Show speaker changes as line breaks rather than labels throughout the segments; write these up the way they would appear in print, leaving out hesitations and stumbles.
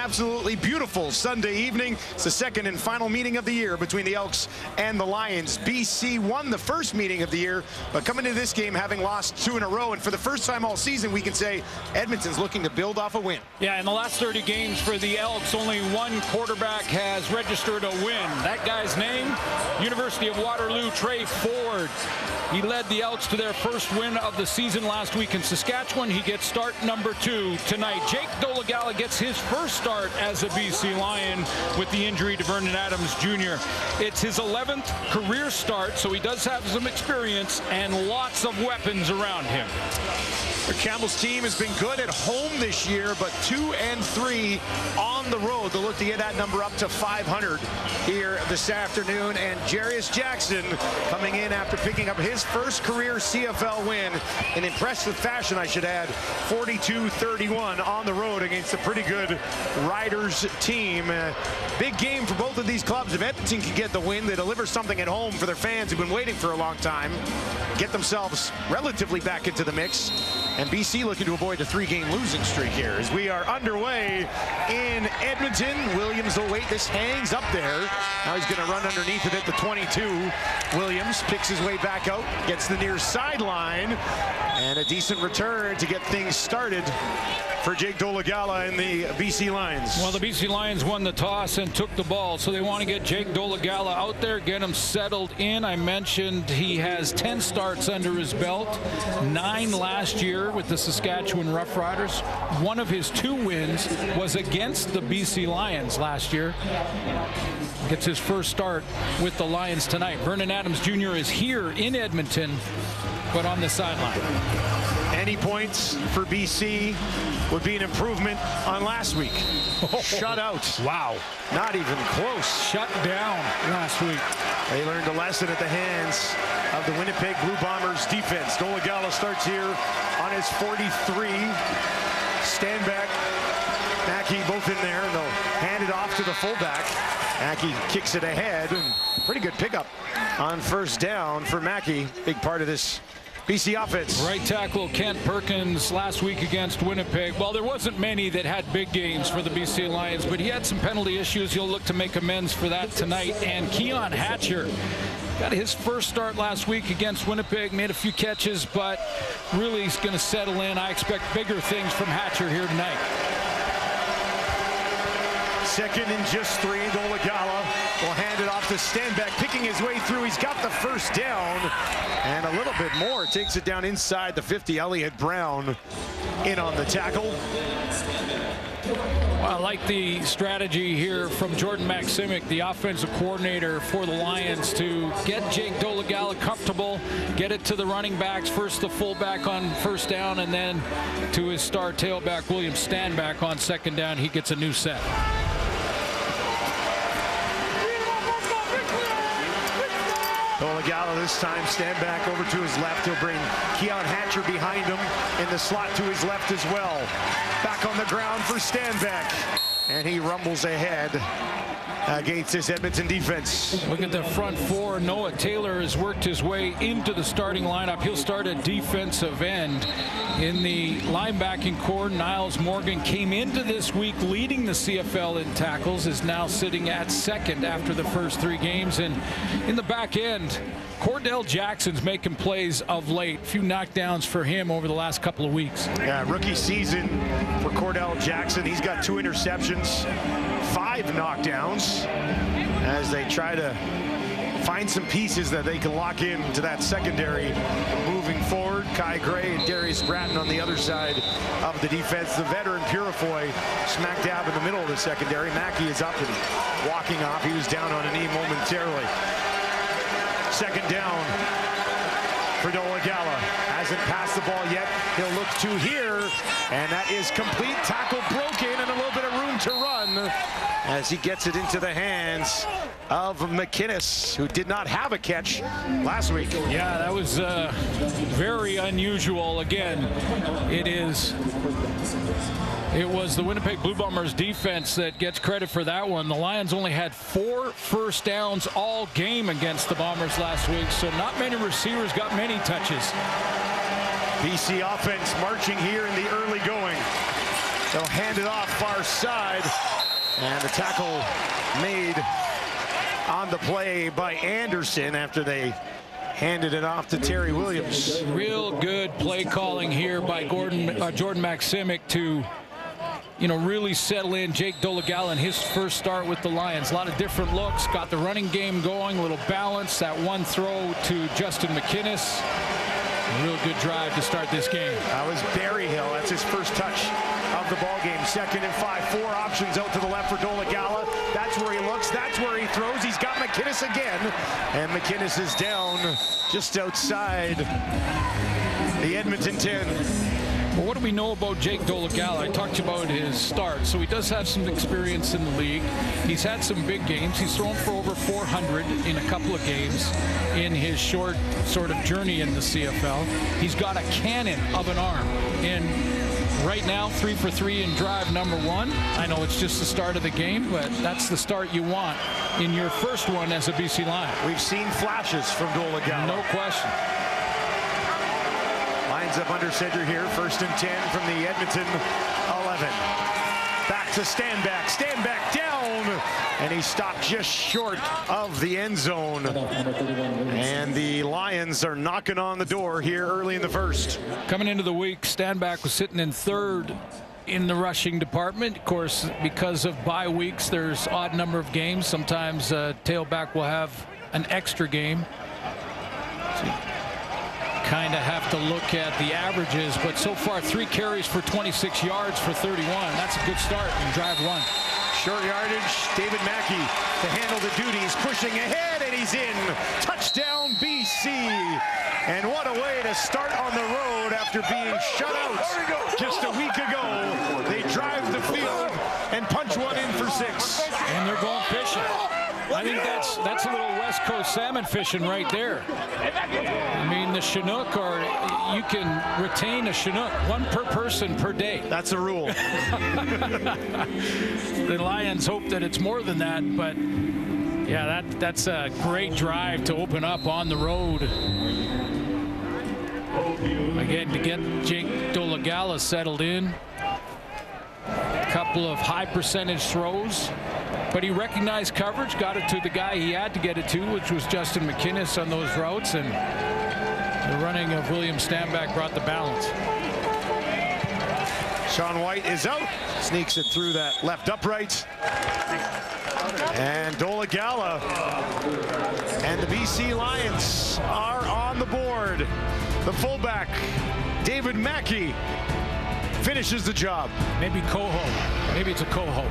Absolutely beautiful Sunday evening. It's the second and final meeting of the year between the Elks and the Lions. BC won the first meeting of the year, but coming into this game having lost 2 in a row, and for the first time all season, we can say Edmonton's looking to build off a win.
Yeah, in the last 30 games for the Elks, only one quarterback has registered a win. That guy's name, University of Waterloo, Trey Ford. He led the Elks to their first win of the season last week in Saskatchewan. He gets start number 2 tonight. Jake Dolegala gets his first start as a BC Lion with the injury to Vernon Adams Jr. It's his 11th career start, so he does have some experience and lots of weapons around him.
The Campbell's team has been good at home this year, but 2-3 on the road. They'll look to get that number up to 500 here this afternoon. And Jarius Jackson coming in after picking up his first career CFL win in impressive fashion, I should add. 42-31 on the road against a pretty good Riders team. Big game for both of these clubs. If Edmonton can get the win, they deliver something at home for their fans who've been waiting for a long time. Get themselves relatively back into the mix. And BC looking to avoid a 3-game losing streak here as we are underway in Edmonton. Williams will wait. This hangs up there. Now he's going to run underneath it at the 22. Williams picks his way back out, gets the near sideline, and a decent return to get things started for Jake Dolegala and the BC Lions.
Well, the BC Lions won the toss and took the ball, so they want to get Jake Dolegala out there, get him settled in. I mentioned he has 10 starts under his belt, 9 last year with the Saskatchewan Roughriders. One of his 2 wins was against the BC Lions last year. Gets his first start with the Lions tonight. Vernon Adams Jr. is here in Edmonton, but on the sideline.
Any points for BC would be an improvement on last week. Shut out.
Wow.
Not even close.
Shut down last week.
They learned a lesson at the hands of the Winnipeg Blue Bombers defense. Dolegala starts here on his 43. Stand back. Mackey both in there. They'll hand it off to the fullback. Mackey kicks it ahead. And pretty good pickup on first down for Mackey. Big part of this BC offense.
Right tackle Kent Perkins last week against Winnipeg. Well, there wasn't many that had big games for the BC Lions, but he had some penalty issues. He'll look to make amends for that tonight. And Keon Hatcher got his first start last week against Winnipeg, made a few catches, but really he's going to settle in. I expect bigger things from Hatcher here tonight.
Second and just 3. Dolegala will hand it off to Stanback, picking his way through. He's got the first down and a little bit more. Takes it down inside the 50. Elliott Brown in on the tackle.
Well, I like the strategy here from Jordan Maksimic, the offensive coordinator for the Lions, to get Jake Dolegala comfortable, get it to the running backs, first the fullback on first down, and then to his star tailback, William Stanback, on second down. He gets a new set.
Dolegala this time, stand back over to his left. He'll bring Keon Hatcher behind him in the slot to his left as well. Back on the ground for Stanback. And he rumbles ahead against this Edmonton defense.
Look at the front 4. Noah Taylor has worked his way into the starting lineup. He'll start at defensive end. In the linebacking core, Niles Morgan came into this week leading the CFL in tackles, is now sitting at second after the first 3 games. And in the back end, Cordell Jackson's making plays of late. A few knockdowns for him over the last couple of weeks.
Yeah, rookie season for Cordell Jackson. He's got 2 interceptions, 5 knockdowns as they try to find some pieces that they can lock in to that secondary moving forward. Kai Gray and Darius Bratton on the other side of the defense. The veteran Purifoy smack dab in the middle of the secondary. Mackey is up and walking off. He was down on a knee momentarily. Second down for Dolegala. Hasn't passed the ball yet. He'll look to here, and that is complete. Tackle broken and a little bit of room to run as he gets it into the hands of McInnes, who did not have a catch last week.
Yeah, that was very unusual. Again, it was the Winnipeg Blue Bombers defense that gets credit for that one. The Lions only had 4 first downs all game against the Bombers last week, so not many receivers got many touches.
BC offense marching here in the early going. They'll hand it off far side. And the tackle made on the play by Anderson after they handed it off to Terry Williams.
Real good play calling here by Jordan Maksimic to, really settle in Jake Dolegala in his first start with the Lions. A lot of different looks, got the running game going, a little balance. That one throw to Justin McInnes. A real good drive to start this game.
That was Berryhill. That's his first touch of the ball game. 2nd and 5. 4 options out to the left for Dolegala. That's where he looks. That's where he throws. He's got McInnes again. And McInnes is down just outside the Edmonton 10.
Well, what do we know about Jake Dolegala? I talked about his start. So he does have some experience in the league. He's had some big games. He's thrown for over 400 in a couple of games in his short sort of journey in the CFL. He's got a cannon of an arm. And right now, 3 for 3 in drive number 1. I know it's just the start of the game, but that's the start you want in your first one as a BC Lion.
We've seen flashes from Dolegala.
No question.
Lines up under center here. 1st and 10 from the Edmonton 11. Back to Stanback. Stanback down. And he stopped just short of the end zone. And the Lions are knocking on the door here early in the first.
Coming into the week, Stanback was sitting in 3rd in the rushing department. Of course, because of bye weeks, there's odd number of games. Sometimes tailback will have an extra game. So kind of have to look at the averages, but so far 3 carries for 26 yards for 31. That's a good start in drive 1.
Short yardage, David Mackey to handle the duties, pushing ahead, and he's in. Touchdown, BC. And what a way to start on the road after being shut out just a week ago. They drive the field and punch one in for 6.
And they're going fishing. I think that's a little West Coast salmon fishing right there. I mean, the Chinook, you can retain a Chinook, 1 per person per day.
That's a rule.
The Lions hope that it's more than that, but yeah, that's a great drive to open up on the road. Again, to get Jake Dolegala settled in. A couple of high percentage throws, but he recognized coverage, got it to the guy he had to get it to, which was Justin McInnes on those routes, and the running of William Stanback brought the balance.
Sean White is out, sneaks it through that left upright. And Dolegala and the BC Lions are on the board. The fullback, David Mackey, finishes the job.
Maybe Coho. Maybe it's a Coho.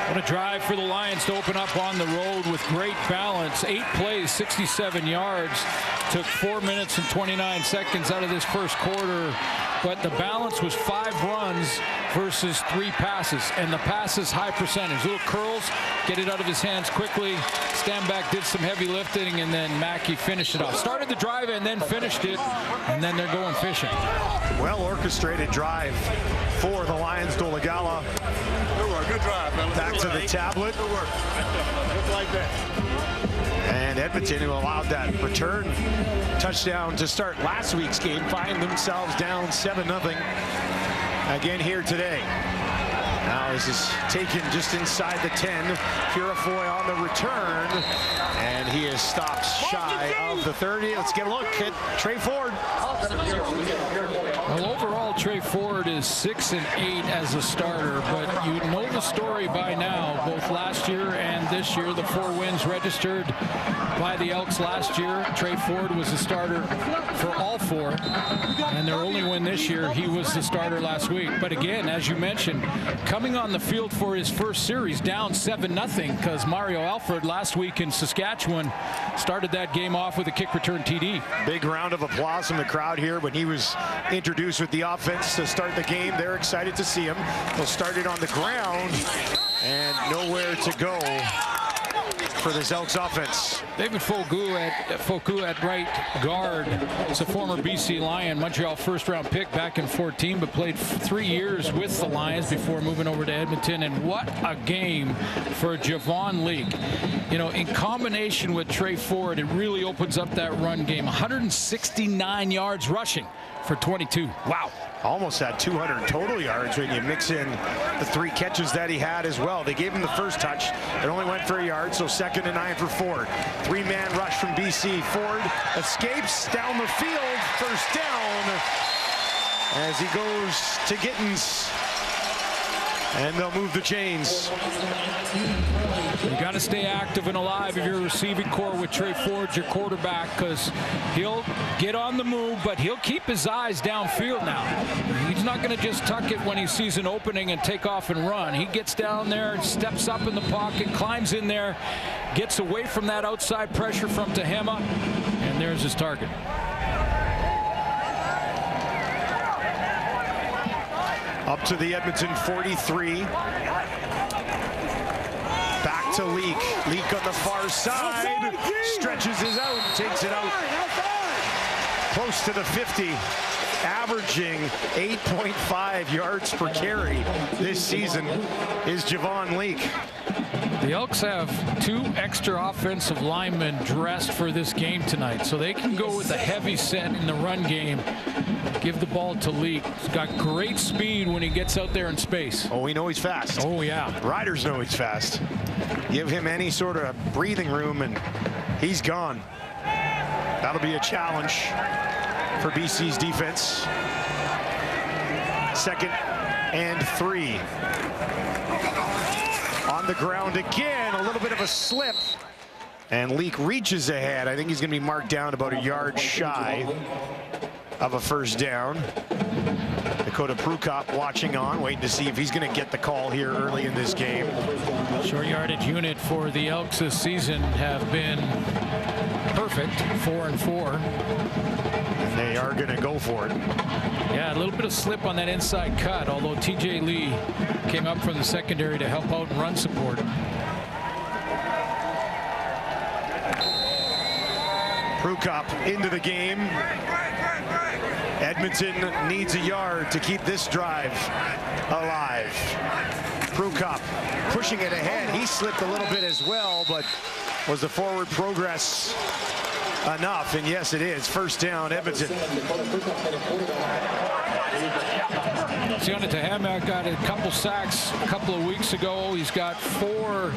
What a drive for the Lions to open up on the road with great balance. 8 plays, 67 yards. Took 4 minutes and 29 seconds out of this first quarter. But the balance was 5 runs versus 3 passes. And the passes, high percentage. Little curls, get it out of his hands quickly. Stanback did some heavy lifting, and then Mackey finished it off. Started the drive and then finished it. And then they're going fishing.
Well orchestrated drive for the Lions. Dolegala.
Good work, good drive, fellas.
Back to the tablet.
Good work. Just like that.
And Edmonton, who allowed that return touchdown to start last week's game, find themselves down 7-0 again here today. Now this is taken just inside the 10. Purifoy on the return, and he is stopped shy of the 30. Let's get a look at Trey Ford.
Well, overall, Trey Ford is 6-8 as a starter, but you know the story by now. Both last year and this year, the 4 wins registered by the Elks last year. Trey Ford was the starter for all 4, and their only win this year, he was the starter last week. But again, as you mentioned, coming on the field for his first series, down 7-0, because Mario Alford last week in Saskatchewan started that game off with a kick return TD.
Big round of applause from the crowd here when he was introduced with the offense to start the game. They're excited to see him. He'll start it on the ground, and nowhere to go for this Elks offense.
David Foku at right guard. It's a former BC Lion, Montreal first-round pick back in 14, but played 3 years with the Lions before moving over to Edmonton. And what a game for Javon Leake. You know, in combination with Trey Ford, it really opens up that run game. 169 yards rushing for 22. Wow.
Almost had 200 total yards when you mix in the 3 catches that he had as well. They gave him the first touch. It only went for a yard, so 2nd and 9 for Ford. 3-man rush from BC. Ford escapes down the field. First down as he goes to Gittins. And they'll move the chains.
You got to stay active and alive if you're a receiving core with Trey Ford, your quarterback, because he'll get on the move, but he'll keep his eyes downfield now. He's not going to just tuck it when he sees an opening and take off and run. He gets down there, steps up in the pocket, climbs in there, gets away from that outside pressure from Tehema, and there's his target.
Up to the Edmonton 43. Back to Leake. Leake on the far side. Stretches his out. Takes it out. Close to the 50. Averaging 8.5 yards per carry this season is Javon Leake.
The Elks have 2 extra offensive linemen dressed for this game tonight, so they can go with a heavy set in the run game. Give the ball to Leake. He's got great speed when he gets out there in space.
Oh, we know he's fast.
Oh, yeah.
Riders know he's fast. Give him any sort of breathing room, and he's gone. That'll be a challenge for BC's defense. 2nd and 3. On the ground again, a little bit of a slip. And Leake reaches ahead. I think he's going to be marked down about a yard shy of a first down. Dakota Prukop watching on, waiting to see if he's going to get the call here early in this game.
Short yardage unit for the Elks this season have been perfect, 4-4.
And they are going to go for it.
Yeah, a little bit of slip on that inside cut, although TJ Lee came up from the secondary to help out and run support.
Prukop into the game. Edmonton needs a yard to keep this drive alive. Prukop pushing it ahead. He slipped a little bit as well, but was the forward progress enough? And yes, it is. First down, Edmonton.
Sione Tehema got a couple sacks a couple of weeks ago. He's got 4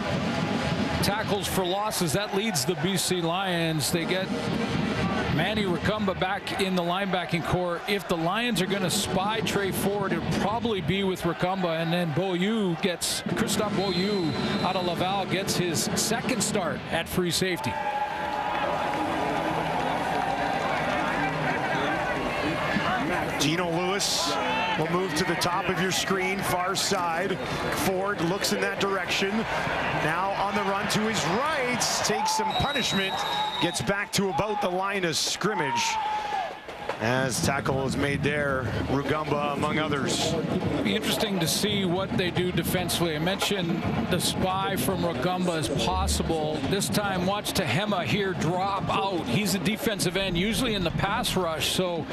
tackles for losses. That leads the BC Lions. They get Manny Racumba back in the linebacking core. If the Lions are going to spy Trey Ford, it'll probably be with Racumba, and then Christophe Beaulieu out of Laval gets his 2nd start at free safety.
Gino Lewis will move to the top of your screen, far side. Ford looks in that direction. Now on the run to his right, takes some punishment, gets back to about the line of scrimmage. As tackle is made there, Rugamba among others.
It'll be interesting to see what they do defensively. I mentioned the spy from Rugamba as possible. This time, watch Tehema here drop out. He's a defensive end, usually in the pass rush, so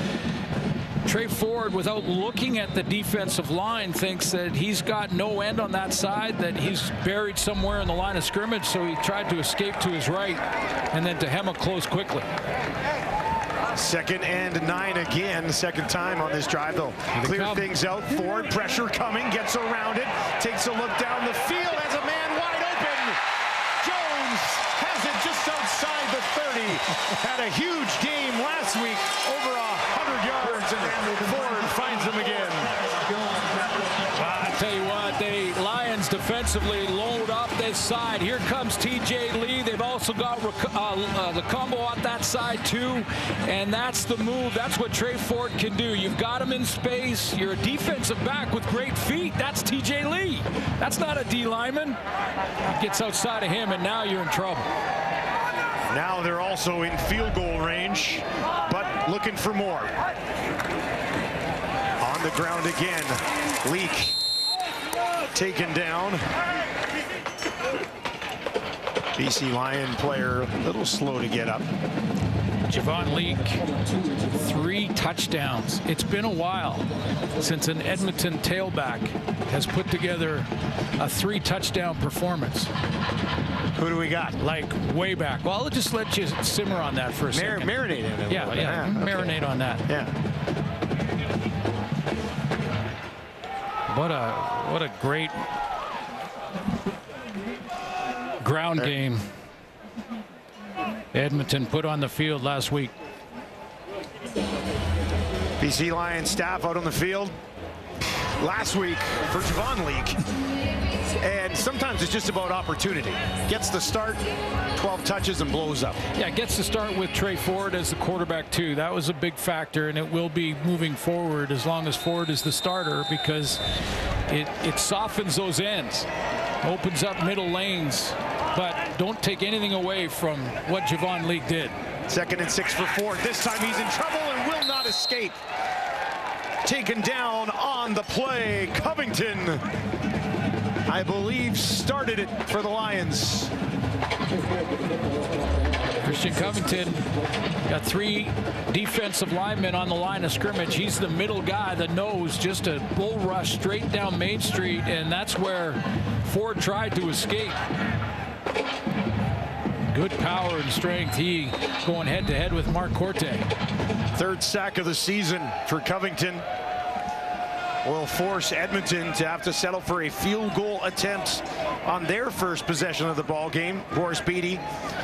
Trey Ford, without looking at the defensive line, thinks that he's got no end on that side, that he's buried somewhere in the line of scrimmage, so he tried to escape to his right, and then Tehema closed quickly.
2nd and 9 again, 2nd time on this drive. They'll clear things out. Ford, pressure coming, gets around it, takes a look down the field, has a man wide open. Jones has it just outside the 30. Had a huge game last week, over 100 yards, and Ford finds him again.
I tell you what, the Lions defensively load up this side. Here comes TJ Lee. They've also got the combo on that side too, and that's the move. That's what Trey Ford can do. You've got him in space. You're a defensive back with great feet. That's TJ Lee. That's not a D lineman. Gets outside of him, and now you're in trouble.
Now they're also in field goal range, but looking for more. On the ground again, Leake taken down. BC Lion player a little slow to get up.
Javon Leake, 3 touchdowns. It's been a while since an Edmonton tailback has put together a 3-touchdown performance.
Who do we got?
Like way back. Well, I'll just let you simmer on that for a second.
Marinate in it.
Yeah, yeah. Okay. Marinate on that.
Yeah.
What a great ground game Edmonton put on the field last week.
BC Lions staff out on the field last week for Javon Leake. And sometimes it's just about opportunity. Gets the start, 12 touches, and blows up. Yeah,
gets to start with Trey Ford as the quarterback, too. That was a big factor, and it will be moving forward as long as Ford is the starter, because it softens those ends, opens up middle lanes, but don't take anything away from what Javon Leake did.
2nd and 6 for Ford. This time he's in trouble and will not escape. Taken down on the play. Covington, I believe, started it for the Lions.
Christian Covington got 3 defensive linemen on the line of scrimmage. He's the middle guy, the nose, just a bull rush straight down Main Street, and that's where Ford tried to escape. Good power and strength. He going head-to-head with Mark Corte.
3rd sack of the season for Covington. Will force Edmonton to have to settle for a field goal attempt on their first possession of the ball game. Boris Beatty,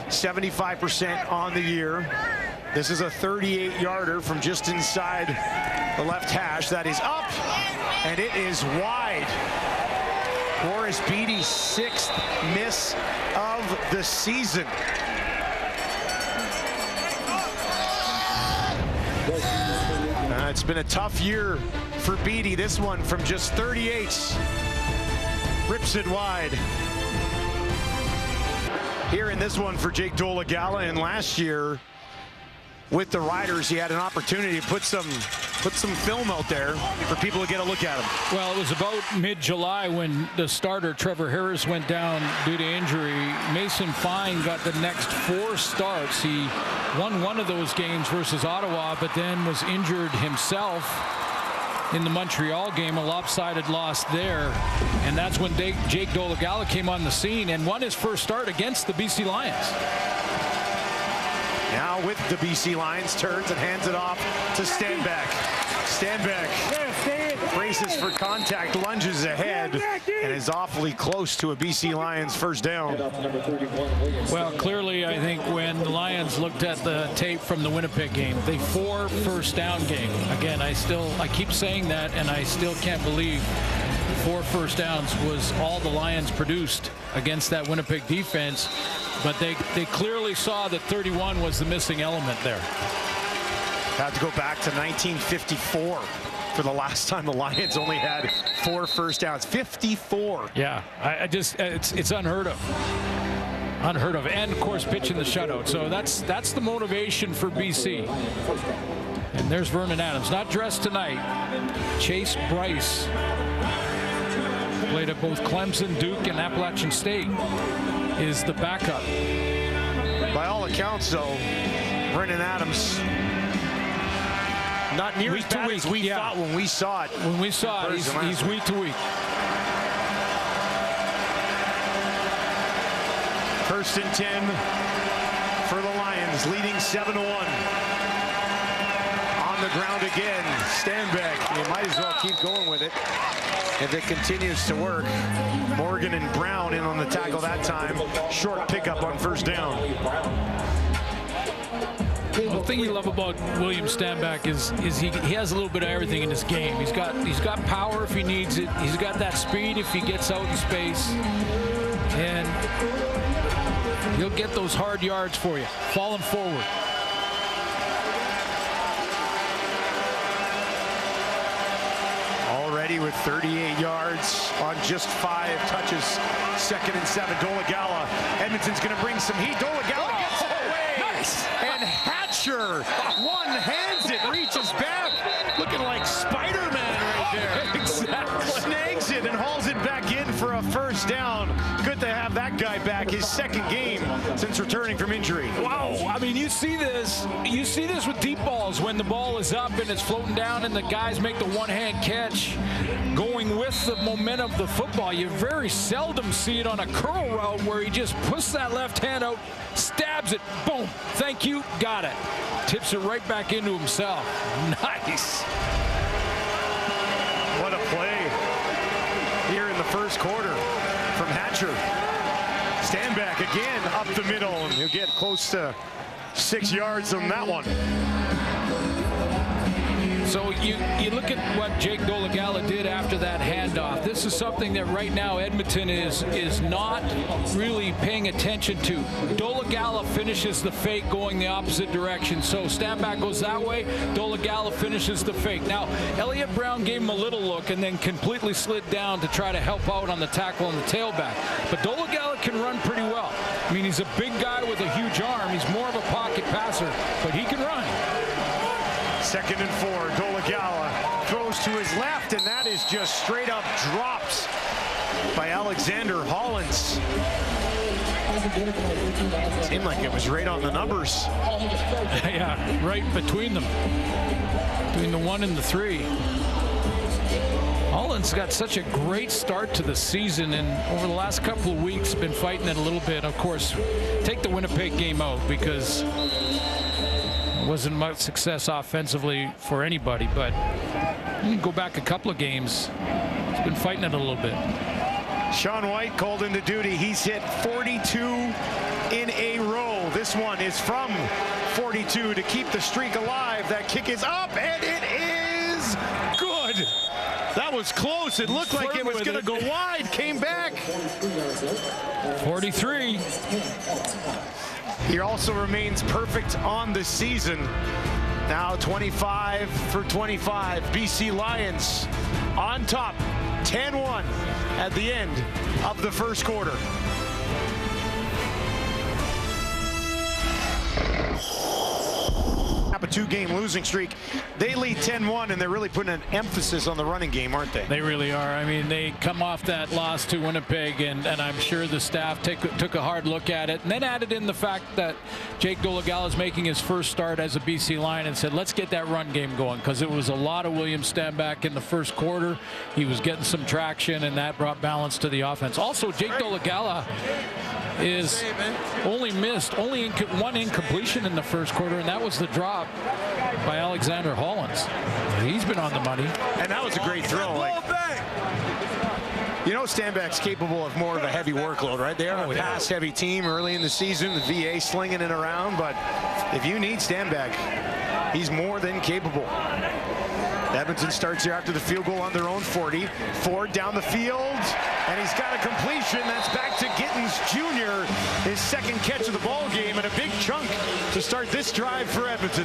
75% on the year. This is a 38-yarder from just inside the left hash. That is up, and it is wide. Boris Beatty's 6th miss of the season. It's been a tough year for Beatty. This one from just 38 rips it wide. Here in this one for Jake Dolegala, and last year with the Riders, he had an opportunity to put some film out there for people to get a look at him.
Well, it was about mid-July when the starter Trevor Harris went down due to injury. Mason Fine got the next 4 starts. He won one of those games versus Ottawa, but then was injured himself in the Montreal game, a lopsided loss there. And that's when Jake Dolegala came on the scene and won his first start against the BC Lions.
Now with the BC Lions, turns and hands it off to Stanback. Stanback braces for contact, lunges ahead, and is awfully close to a BC Lions first down.
Well, clearly, I think when the Lions looked at the tape from the Winnipeg game, the 4 first down game. Again, I keep saying that, and I still can't believe 4 first downs was all the Lions produced against that Winnipeg defense. But they clearly saw that 31 was the missing element there.
Had to go back to 1954 for the last time the Lions only had 4 first downs. 54.
Yeah, it's unheard of. Unheard of. And of course pitching the shutout. So that's the motivation for BC. And there's Vernon Adams, not dressed tonight. Chase Bryce played at both Clemson, Duke, and Appalachian State, is the backup.
By all accounts, though, Vernon Adams not near as bad as we thought when we saw it.
When we saw it, he's week to week.
1st and 10 for the Lions, leading 7-1. On the ground again, Stanback. You might as well keep going with it if it continues to work. Morgan and Brown in on the tackle that time. Short pickup on first down.
The thing you love about William Stanback is he has a little bit of everything in his game. He's got power if he needs it. He's got that speed if he gets out in space, and he'll get those hard yards for you, falling forward.
Already with 38 yards on just 5 touches. 2nd and 7. Dolegala. Edmonton's going to bring some heat. Dolegala gets it away. Nice. And Hatcher one-hands it, reaches back, looking like Spider-Man right
there. Exactly.
Snags it and hauls it back in for a first down. Good to have that guy back. His second game since returning from injury.
Wow. I mean, you see this with deep balls when the ball is up and it's floating down and the guys make the one-hand catch going with the momentum of the football. You very seldom see it on a curl route where he just puts that left hand out, stabs it, boom, thank you, got it. Tips it right back into himself. Nice.
What a play here in the first quarter from Hatcher. Stand back again up the middle, and he'll get close to 6 yards on that one.
So you look at what Jake Dolegala did after that handoff. This is something that right now Edmonton is not really paying attention to. Dolegala finishes the fake going the opposite direction. So Stanback goes that way, Dolegala finishes the fake. Now, Elliott Brown gave him a little look and then completely slid down to try to help out on the tackle on the tailback. But Dolegala can run pretty well. I mean, he's a big guy with a huge arm. He's more of a pocket passer, but he can run.
2nd and 4. Dolegala throws to his left, and that is just straight up drops by Alexander Hollins. Seemed like it was right on the numbers.
Yeah, right between them. Between the 1 and the 3. Hollins got such a great start to the season, and over the last couple of weeks been fighting it a little bit. Of course, take the Winnipeg game out because wasn't much success offensively for anybody, but you can go back a couple of games. He's been fighting it a little bit.
Sean White called into duty. He's hit 42 in a row. This one is from 42 to keep the streak alive. That kick is up, and it is good. That was close. It looked like it was going to go wide. Came back.
43.
He also remains perfect on the season. Now 25 for 25. BC Lions on top, 10-1 at the end of the first quarter. A 2-game losing streak. They lead 10-1, and they're really putting an emphasis on the running game, aren't they?
They really are. I mean, they come off that loss to Winnipeg, and I'm sure the staff took a hard look at it, and then added in the fact that Jake Dolegala is making his first start as a BC Lion and said, let's get that run game going, because it was a lot of William Stanback in the first quarter. He was getting some traction, and that brought balance to the offense. Also, Jake Dolegala is only missed one incompletion in the first quarter, and that was the drop by Alexander Hollins. He's been on the money.
And that was a great throw. You know, Stanback's capable of more of a heavy workload, right? They are a pass-heavy team early in the season. The VA slinging it around, but if you need Stanback, he's more than capable. Edmonton starts here after the field goal on their own 40. Ford down the field, and he's got a completion. That's back to Gittins Jr., his second catch of the ball game, and a big chunk to start this drive for Edmonton.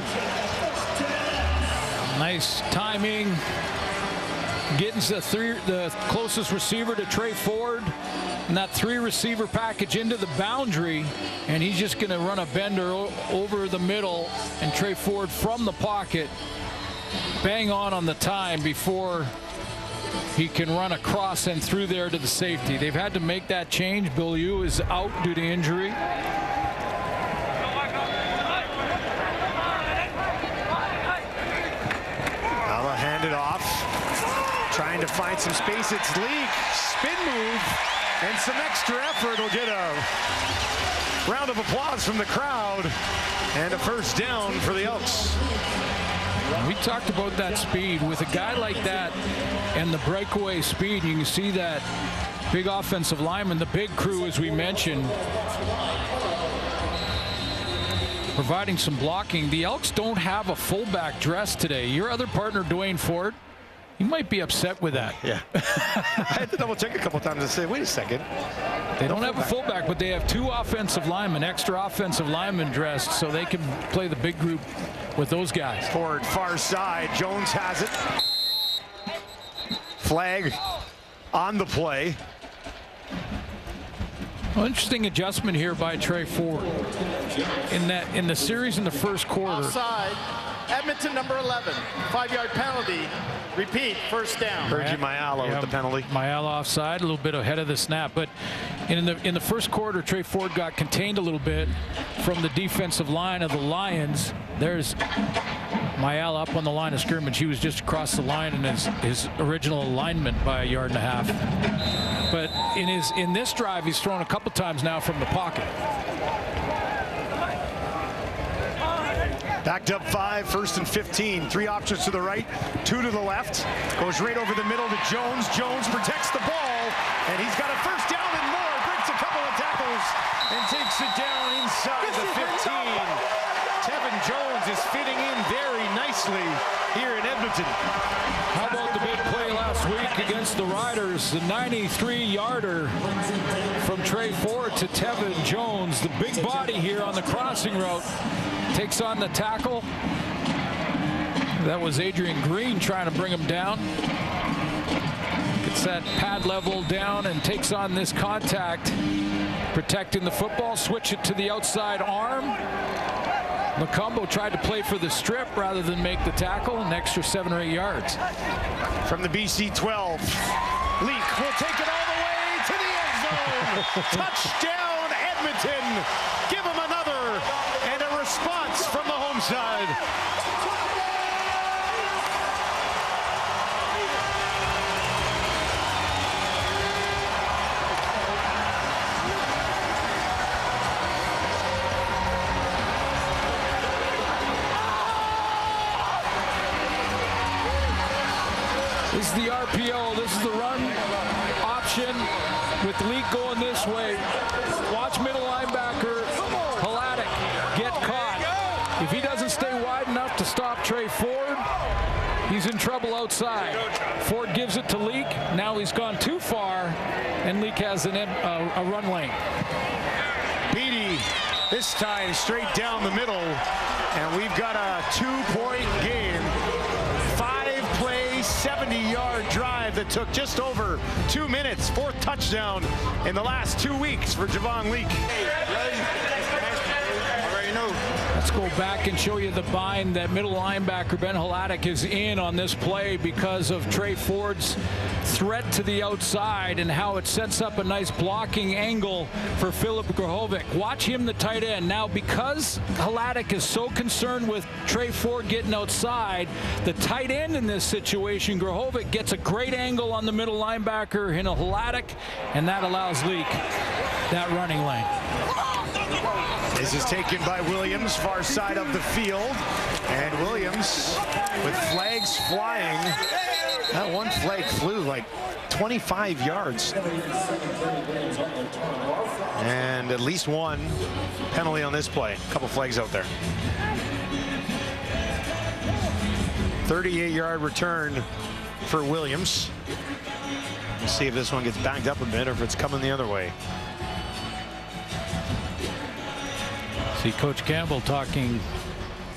Nice timing. Gittins the closest receiver to Trey Ford, and that 3-receiver package into the boundary, and he's just going to run a bender over the middle, and Trey Ford from the pocket bang on the time before he can run across and through there to the safety. They've had to make that change. Bill Yu is out due to injury.
I'll hand it off. Trying to find some space. It's Leak. Spin move and some extra effort will get a round of applause from the crowd and a first down for the Elks.
We talked about that speed. With a guy like that and the breakaway speed, you can see that big offensive lineman, the big crew, as we mentioned, providing some blocking. The Elks don't have a fullback dress today. Your other partner, Dwayne Ford, he might be upset with that.
Yeah. I had to double check a couple times and say, wait a second.
They don't have a fullback, but they have 2 offensive linemen, extra offensive linemen dressed, so they can play the big group with those guys.
Ford far side. Jones has it. Flag on the play.
Well, interesting adjustment here by Trey Ford. In the series in the first quarter.
Offside. Edmonton number 11. 5-yard penalty. Repeat, first down.
Heard you, Mayala, with the penalty.
Mayala offside, a little bit ahead of the snap. But in the first quarter, Trey Ford got contained a little bit from the defensive line of the Lions. There's Mayala up on the line of scrimmage. He was just across the line in his original alignment by 1.5 yards. But in this drive, he's thrown a couple times now from the pocket.
Backed up 5, 1st and 15. 3 options to the right, 2 to the left. Goes right over the middle to Jones. Jones protects the ball, and he's got a first down and more. Breaks a couple of tackles and takes it down inside the 15. Tevin Jones is fitting in very nicely here in Edmonton.
How about the big play last week against the Riders? The 93-yarder from Trey Ford to Tevin Jones. The big body here on the crossing route. Takes on the tackle. That was Adrian Green trying to bring him down. Gets that pad level down and takes on this contact. Protecting the football. Switch it to the outside arm. Macombo tried to play for the strip rather than make the tackle. An extra 7 or 8 yards.
From the BC 12. Leak will take it all the way to the end zone. Touchdown, Edmonton. Give him another. And a response from the home side.
This is the RPO. This is the run option with Leak going this way. Watch middle linebacker Haladic get caught. If he doesn't stay wide enough to stop Trey Ford, he's in trouble outside. Ford gives it to Leak. Now he's gone too far, and Leak has a run lane.
Beatty, this time straight down the middle, and we've got a 2-point game. 5-play, 70-yard drive that took just over 2 minutes. 4th touchdown in the last 2 weeks for Javon Leak.
Let's go back and show you the bind that middle linebacker Ben Haladic is in on this play because of Trey Ford's threat to the outside and how it sets up a nice blocking angle for Filip Grahovic. Watch him, the tight end. Now, because Haladic is so concerned with Trey Ford getting outside, the tight end in this situation, Grahovic, gets a great angle on the middle linebacker in a Haladic, and that allows Leak that running lane.
This is taken by Williams, far side of the field. And Williams with flags flying. That one flag flew like 25 yards. And at least one penalty on this play. A couple flags out there. 38-yard return for Williams. We'll see if this one gets backed up a bit or if it's coming the other way.
See Coach Campbell talking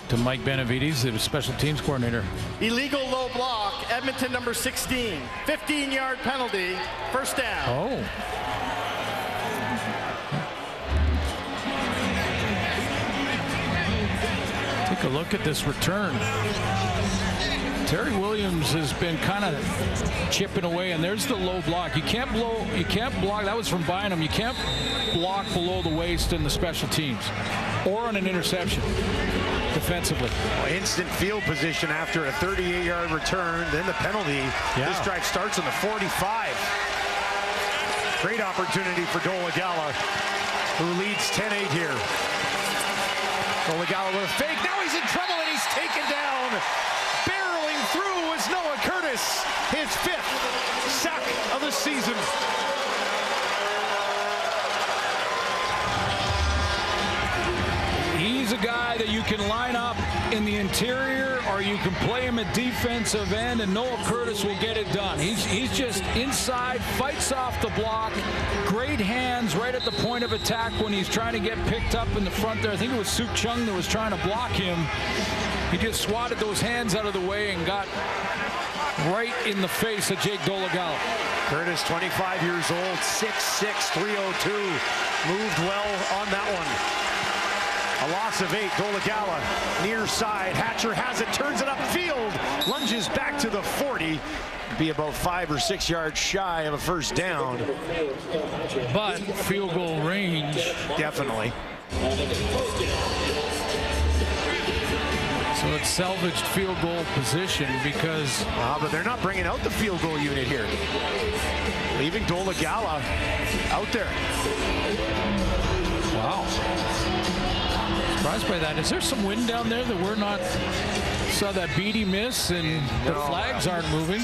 to Mike Benavides, the special teams coordinator.
Illegal low block, Edmonton number 16. 15-yard penalty, first down.
Oh. Take a look at this return. Terry Williams has been kind of chipping away, and there's the low block. You can't block. That was from Bynum. You can't block below the waist in the special teams or on an interception defensively.
Instant field position after a 38-yard return, then the penalty.
Yeah.
This drive starts on the 45. Great opportunity for Dolegala, who leads 10-8 here. Dolegala with a fake. Now he's in trouble, and he's taken down. Barreling through was Noah Curtis, his 5th sack of the season.
He's a guy that you can line up in the interior, or you can play him at defensive end, and Noah Curtis will get it done. He's just inside, fights off the block, great hands right at the point of attack when he's trying to get picked up in the front there. I think it was Suk Chung that was trying to block him. He just swatted those hands out of the way and got right in the face of Jake Dolegala.
Curtis, 25 years old, 6'6", 302. Moved well on that one. A loss of 8. Dolagala near side. Hatcher has it, turns it upfield, lunges back to the 40. Be about 5 or 6 yards shy of a first down.
But field goal range.
Definitely.
So it's salvaged field goal position because...
But they're not bringing out the field goal unit here. Leaving Dolagala out there.
Wow. Surprised by that. Is there some wind down there that we're not... Saw that Beatty miss and the flags aren't moving.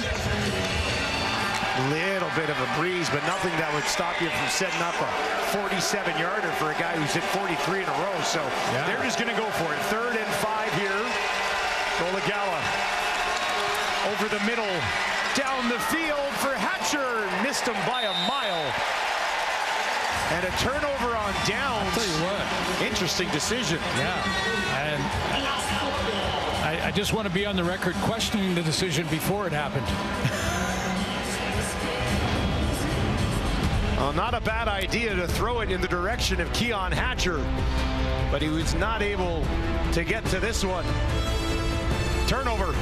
Little bit of a breeze, but nothing that would stop you from setting up a 47-yarder for a guy who's hit 43 in a row. So they're just going to go for it. 3rd and 5 here. Dolagala over the middle, down the field for Hatcher. Missed him by a mile. And a turnover on downs.
I'll tell you what.
Interesting decision.
Yeah. And I just want to be on the record questioning the decision before it happened.
Well, not a bad idea to throw it in the direction of Keon Hatcher, but he was not able to get to this one. Turnover.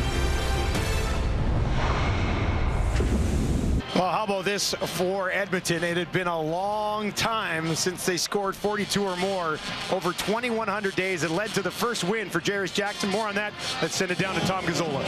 Well, how about this for Edmonton? It had been a long time since they scored 42 or more. Over 2,100 days. It led to the first win for Jarius Jackson. More on that. Let's send it down to Tom Gazzola.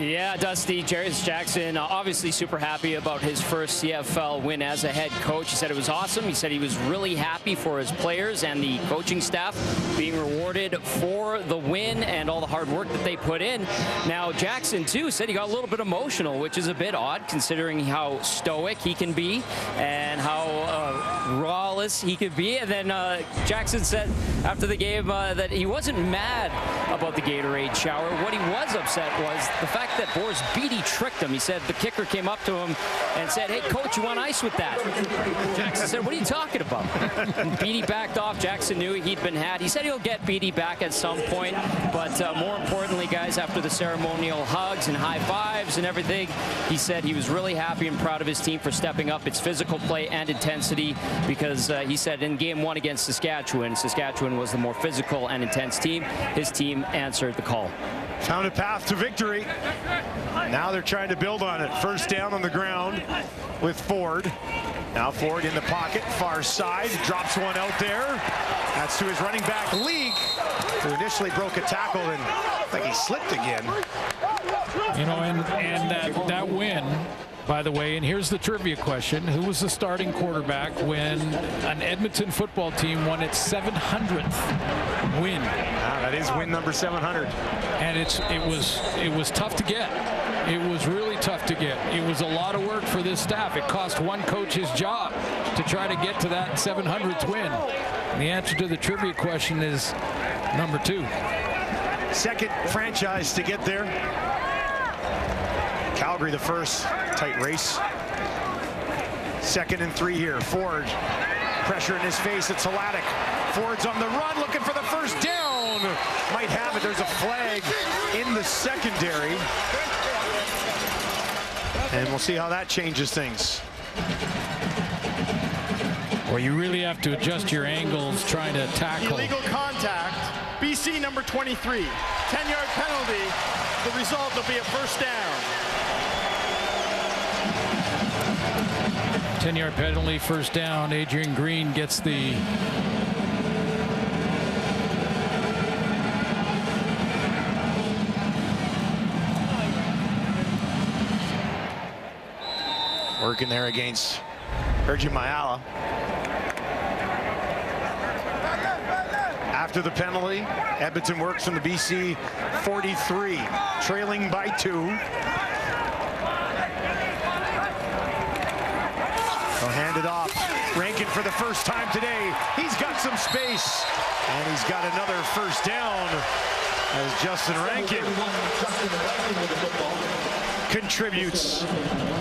Yeah, Dusty, Jarius Jackson obviously super happy about his first CFL win as a head coach. He said it was awesome. He said he was really happy for his players and the coaching staff being rewarded for the win and all the hard work that they put in. Now, Jackson, too, said he got a little bit emotional, which is a bit odd considering how stoic he can be and how rawless he could be. And then Jackson said after the game that he wasn't mad about the Gatorade shower. What he was upset was the fact that Boris Beatty tricked him. He said the kicker came up to him and said, "Hey, coach, you want ice with that?" Jackson said, "What are you talking about?" And Beatty backed off. Jackson knew he'd been had. He said he'll get Beatty back at some point. But more importantly, guys, after the ceremonial hugs and high fives and everything, he said he was really happy and proud of his team for stepping up its physical play and intensity because he said in game 1 against Saskatchewan was the more physical and intense team. His team answered the call.
Found a path to victory. Now they're trying to build on it. First down on the ground with Ford. Now Ford in the pocket, far side, drops one out there. That's to his running back, League, who initially broke a tackle and like he slipped again.
You know, and that win, by the way, and here's the trivia question. Who was the starting quarterback when an Edmonton football team won its 700th win?
That is win number 700.
And it was tough to get. It was really tough to get. It was a lot of work for this staff. It cost one coach his job to try to get to that 700th win. And the answer to the trivia question is number 2.
Second franchise to get there. Calgary the first. Tight race. 2nd and 3 here. Ford, pressure in his face. It's Halatic. Ford's on the run, looking for the first down. Might have it. There's a flag in the secondary. And we'll see how that changes things.
Well, you really have to adjust your angles trying to tackle.
Illegal contact. BC number 23. 10-yard penalty. The result will be a first down.
10-yard penalty, first down. Adrian Green gets the
working there against Ergin Mayala. After the penalty, Edmonton works from the BC 43, trailing by 2. They'll hand it off. Rankin for the first time today. He's got some space, and he's got another first down as Justin Rankin contributes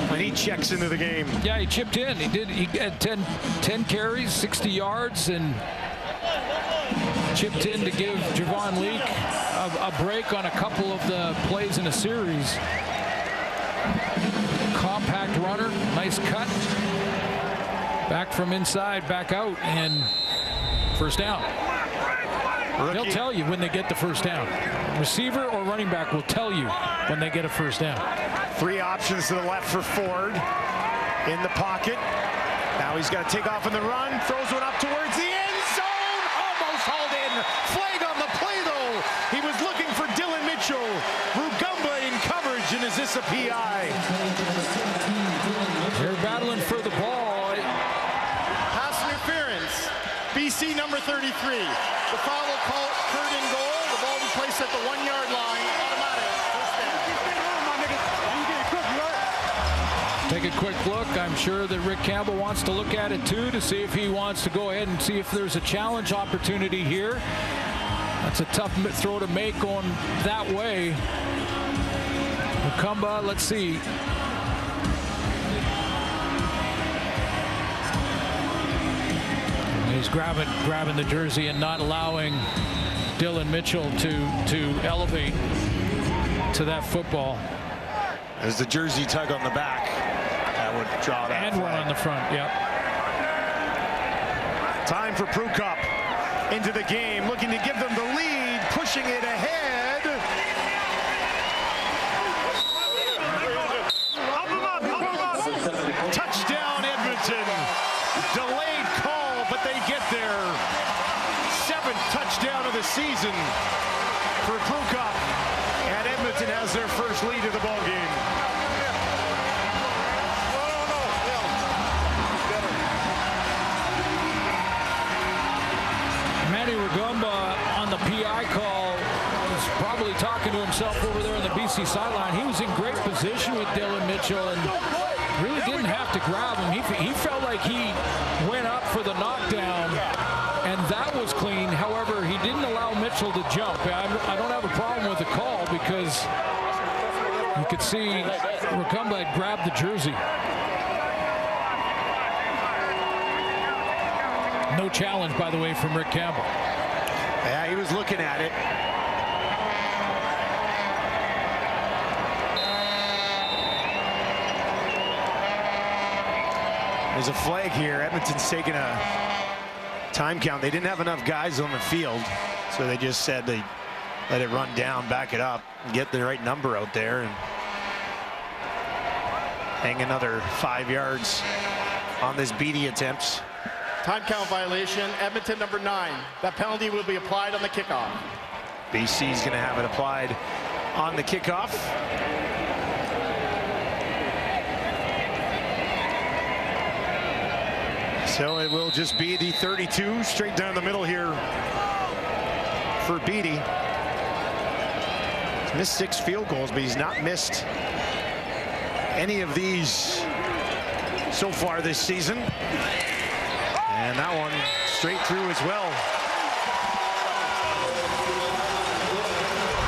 when he checks into the game.
Yeah, he chipped in. He had 10 carries, 60 yards, and chipped in to give Javon Leak a break on a couple of the plays in a series. Compact runner, nice cut. Back from inside, back out, and first down. They'll tell you when they get the first down. Receiver or running back will tell you when they get a first down.
3 options to the left for Ford. In the pocket. Now he's got to take off in the run. Throws one up towards the end zone. Almost hauled in. Flag on the play, though. He was looking for Dylan Mitchell. Rugamba in coverage, and is this a PI?
They're battling for the ball.
Pass interference. BC number 33. The foul will call third and goal. The ball will be placed at the 1-yard line. Automatic. First down.
Take a quick look. I'm sure that Rick Campbell wants to look at it too to see if he wants to go ahead and see if there's a challenge opportunity here. That's a tough throw to make going that way. Mukumba, let's see. He's grabbing the jersey and not allowing Dylan Mitchell to elevate to that football.
As the jersey tug on the back, that would draw that
and
flag.
one on the front. Yep.
Time for Prukop into the game, looking to give them the lead, pushing it ahead. Up him up, up him up. Touchdown, Edmonton. Delayed call, but they get there. 7th touchdown of the season for Prukop. And Edmonton has their first lead of the ball game.
Manny Rugamba on the PI call was probably talking to himself over there on the BC sideline. He was in great position with Dylan Mitchell and really didn't have to grab him. He felt like he went up for the knockdown, and that was clean. However, he didn't allow Mitchell to jump. I don't have a problem with the call because you could see Rugamba had grabbed the jersey. No challenge, by the way, from Rick Campbell.
Yeah, he was looking at it. There's a flag here. Edmonton's taking a time count. They didn't have enough guys on the field, so they just said they let it run down, back it up, and get the right number out there, and hang another 5 yards on this Beatty attempts.
Time count violation. Edmonton number 9. That penalty will be applied on the kickoff.
BC's going to have it applied on the kickoff. So it will just be the 32 straight down the middle here for Beatty. He's missed 6 field goals, but he's not missed any of these so far this season. And that one straight through as well.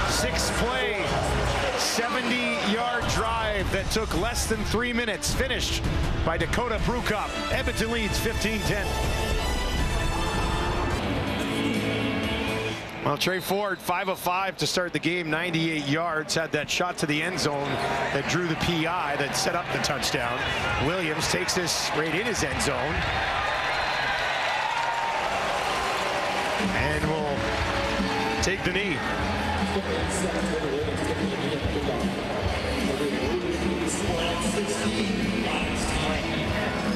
6-play, 70-yard drive that took less than 3 minutes, finished by Dakota Prukop. Edmonton leads 15-10. Well, Trey Ford, 5 of 5 to start the game, 98 yards, had that shot to the end zone that drew the PI that set up the touchdown. Williams takes this right in his end zone. And will take the knee.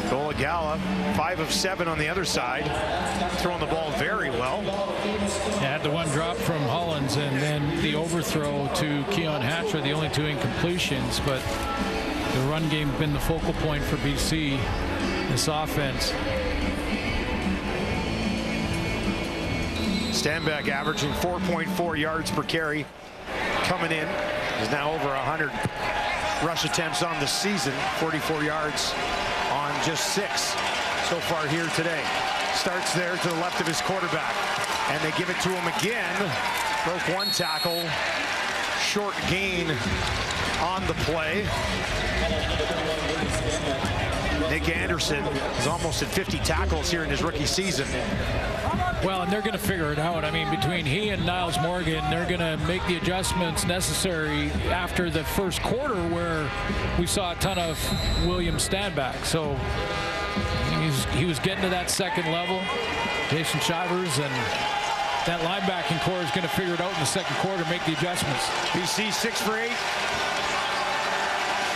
Golagala, 5 of 7 on the other side, throwing the ball very well.
Had the one drop from Hollins and then the overthrow to Keon Hatcher, the only 2 incompletions, but the run game's been the focal point for BC, this offense.
Stanback averaging 4.4 yards per carry coming in. He's now over 100 rush attempts on the season, 44 yards on just 6 so far here today. Starts there to the left of his quarterback, and they give it to him again. Broke 1 tackle, short gain on the play. Nick Anderson is almost at 50 tackles here in his rookie season.
Well, and they're going to figure it out. I mean, between he and Niles Morgan, they're going to make the adjustments necessary after the first quarter where we saw a ton of William Stanback. So he was getting to that second level. Jason Shivers and that linebacking core is going to figure it out in the second quarter, make the adjustments.
BC 6 for 8.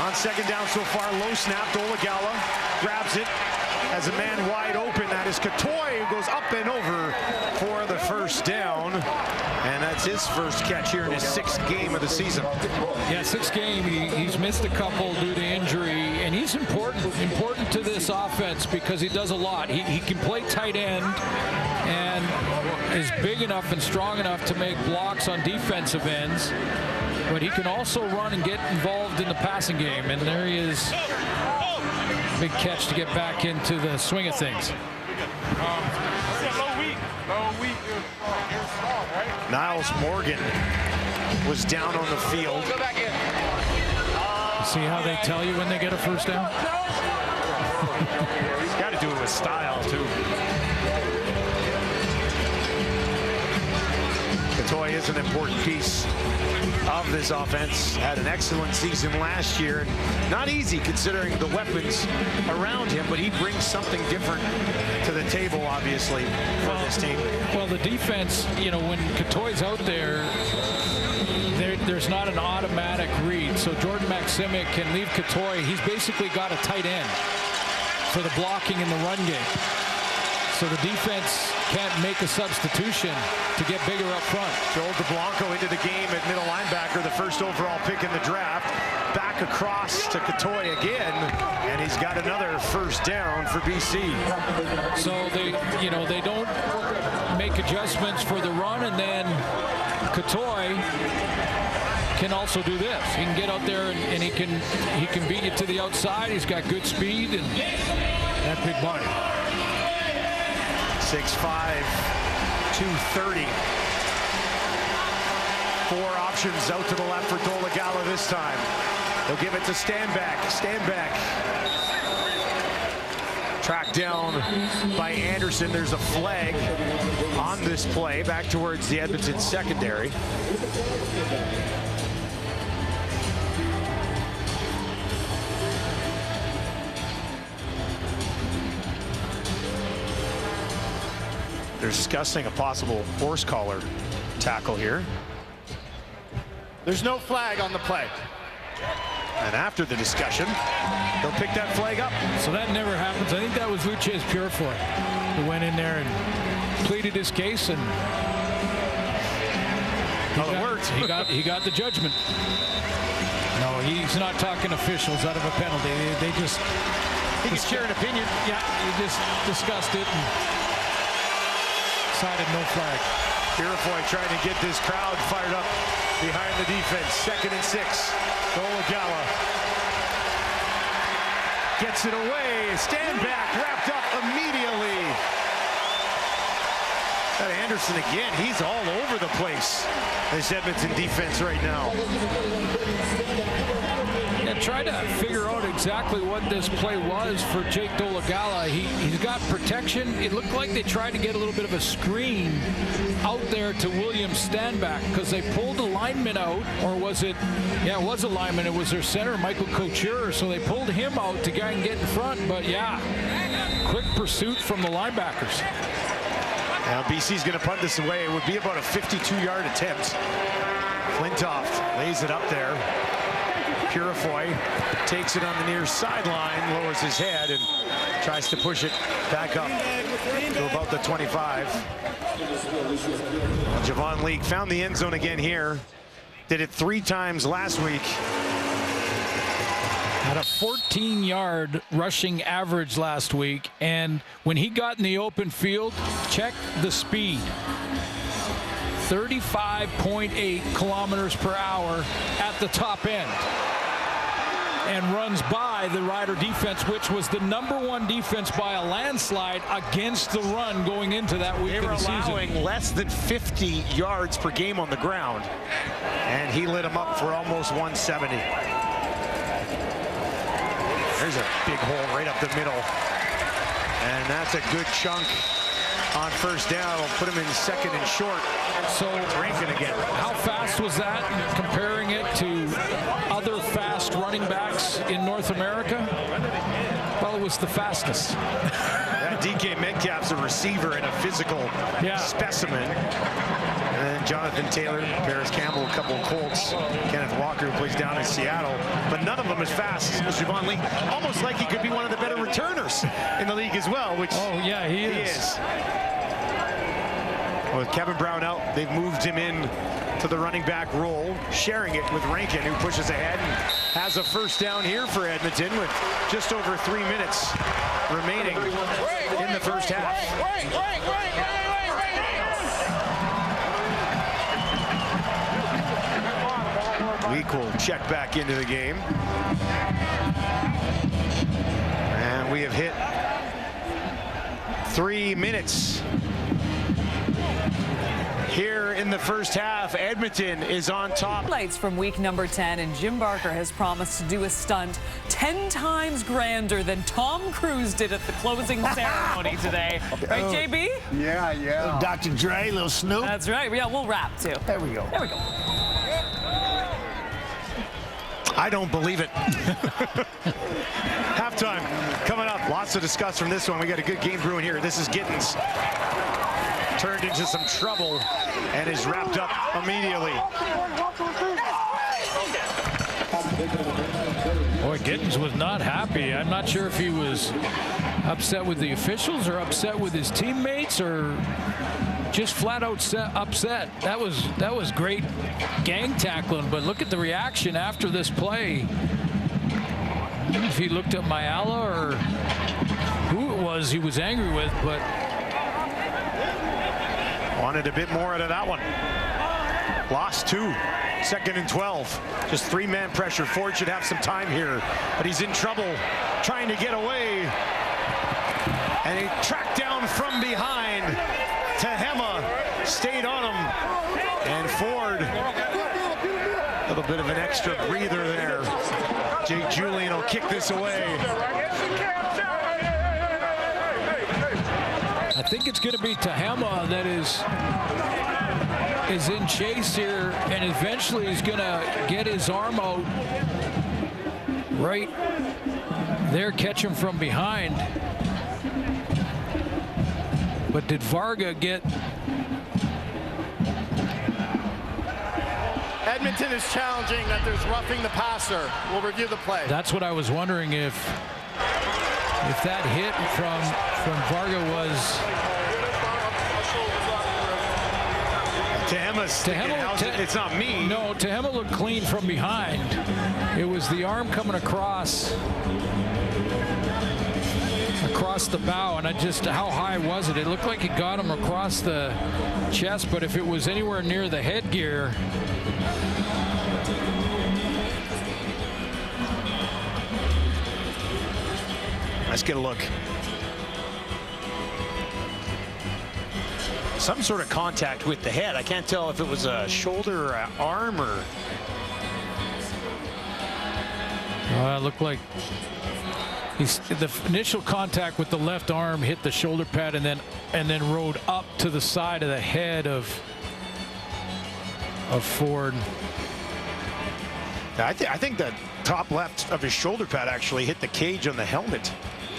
On second down so far, low snap. Dolagala grabs it. Has a man wide open. That is Katoy, who goes up and over for the first down. And that's his first catch here in his 6th game of the season.
Yeah, 6th game. He's missed a couple due to injury, and he's important to this offense because he does a lot. He can play tight end and is big enough and strong enough to make blocks on defensive ends, but he can also run and get involved in the passing game, and there he is. Big catch to get back into the swing of things.
Niles Morgan was down on the field.
See how they tell you when they get a first down?
He's got to do it with style, too. Katoy is an important piece of this offense. Had an excellent season last year. Not easy considering the weapons around him, but he brings something different to the table, obviously, for this team.
Well, the defense, you know, when Katoy's out there, there's not an automatic read. So Jordan Maximic can leave Katoy. He's basically got a tight end for the blocking in the run game. So the defense can't make a substitution to get bigger up front.
Joel DeBlanco into the game at middle linebacker, the first overall pick in the draft. Back across to Katoy again, and he's got another first down for BC.
So they don't make adjustments for the run, and then Katoy can also do this. He can get out there and he can beat you to the outside. He's got good speed and that big body.
6'5", 230. 4 options out to the left for Dolagala this time. They'll give it to Stanback. Stanback tracked down by Anderson. There's a flag on this play back towards the Edmonton secondary. They're discussing a possible horse collar tackle here.
There's no flag on the play.
And after the discussion, they'll pick that flag up.
So that never happens. I think that was Lucius Purifoy who went in there and pleaded his case, and
it worked.
He got the judgment. No, he's not talking officials out of a penalty. They just
he can share an opinion.
Yeah, he just discussed it and decided no flag.
Purifoy trying to get this crowd fired up behind the defense. 2nd and 6. Dolagala gets it away. Stanback wrapped up immediately. That Anderson again. He's all over the place. This Edmonton defense right now.
Yeah, try to figure out exactly what this play was for Jake Dolagala. He's got protection. It looked like they tried to get a little bit of a screen out there to William Stanback because they pulled a lineman out, or was it? Yeah, it was a lineman. It was their center, Michael Couture. So they pulled him out to try and get in front. But yeah, quick pursuit from the linebackers.
Now BC's going to punt this away. It would be about a 52-yard attempt. Flintoff lays it up there. Purifoy takes it on the near sideline, lowers his head, and tries to push it back up to about the 25. Javon Leake found the end zone again here. Did it 3 times last week.
Had a 14-yard rushing average last week, and when he got in the open field, check the speed. 35.8 kilometers per hour at the top end, and runs by the Rider defense, which was the #1 defense by a landslide against the run going into that week of the season.
They were allowing less than 50 yards per game on the ground, and he lit them up for almost 170. There's a big hole right up the middle, and that's a good chunk on first down. Will put him in 2nd and short.
So
Rankin again.
How fast was that, comparing it to other fast running backs in North America? Well, it was the fastest.
That DK Metcalf's a receiver and a physical specimen. And then Jonathan Taylor, Paris Campbell, a couple of Colts, Kenneth Walker, who plays down in Seattle, but none of them as fast as Javon Lee. Almost like he could be one of the better returners in the league as well, which
he is.
Well, with Kevin Brown out, they've moved him in to the running back role, sharing it with Rankin, who pushes ahead and has a first down here for Edmonton with just over 3 minutes remaining in the first half. Week will check back into the game. And we have hit 3 minutes here in the first half. Edmonton is on top.
Highlights from week number 10, and Jim Barker has promised to do a stunt 10 times grander than Tom Cruise did at the closing ceremony today. Right, JB?
Yeah. Dr. Dre, little Snoop.
That's right. Yeah, we'll rap too.
There we go.
There we go.
I don't believe it. Halftime coming up. Lots to discuss from this one. We got a good game brewing here. This is Gittins. Turned into some trouble and is wrapped up immediately.
Boy, Gittins was not happy. I'm not sure if he was upset with the officials or upset with his teammates or just flat out upset. That was great gang tackling, but look at the reaction after this play. I don't know if he looked at Mayala or who it was he was angry with, but
wanted a bit more out of that one. Lost 2. 2nd and 12. Just 3-man pressure. Ford should have some time here, but he's in trouble trying to get away. And he tracked down from behind. Tehema stayed on him. And Ford, a little bit of an extra breather there. Jake Julian will kick this away.
I think it's going to be Tehema that is in chase here, and eventually he's going to get his arm out right there, catch him from behind. But did Varga get?
Edmonton is challenging that there's roughing the passer. We'll review the play.
That's what I was wondering, if that hit from Varga was.
Tehema, it's not me.
No, Tehema looked clean from behind. It was the arm coming across the bow, and how high was it? It looked like it got him across the chest, but if it was anywhere near the headgear.
Let's get a look. Some sort of contact with the head. I can't tell if it was a shoulder or an arm or.
It looked like the initial contact with the left arm hit the shoulder pad and then rode up to the side of the head of Ford.
I think the top left of his shoulder pad actually hit the cage on the helmet.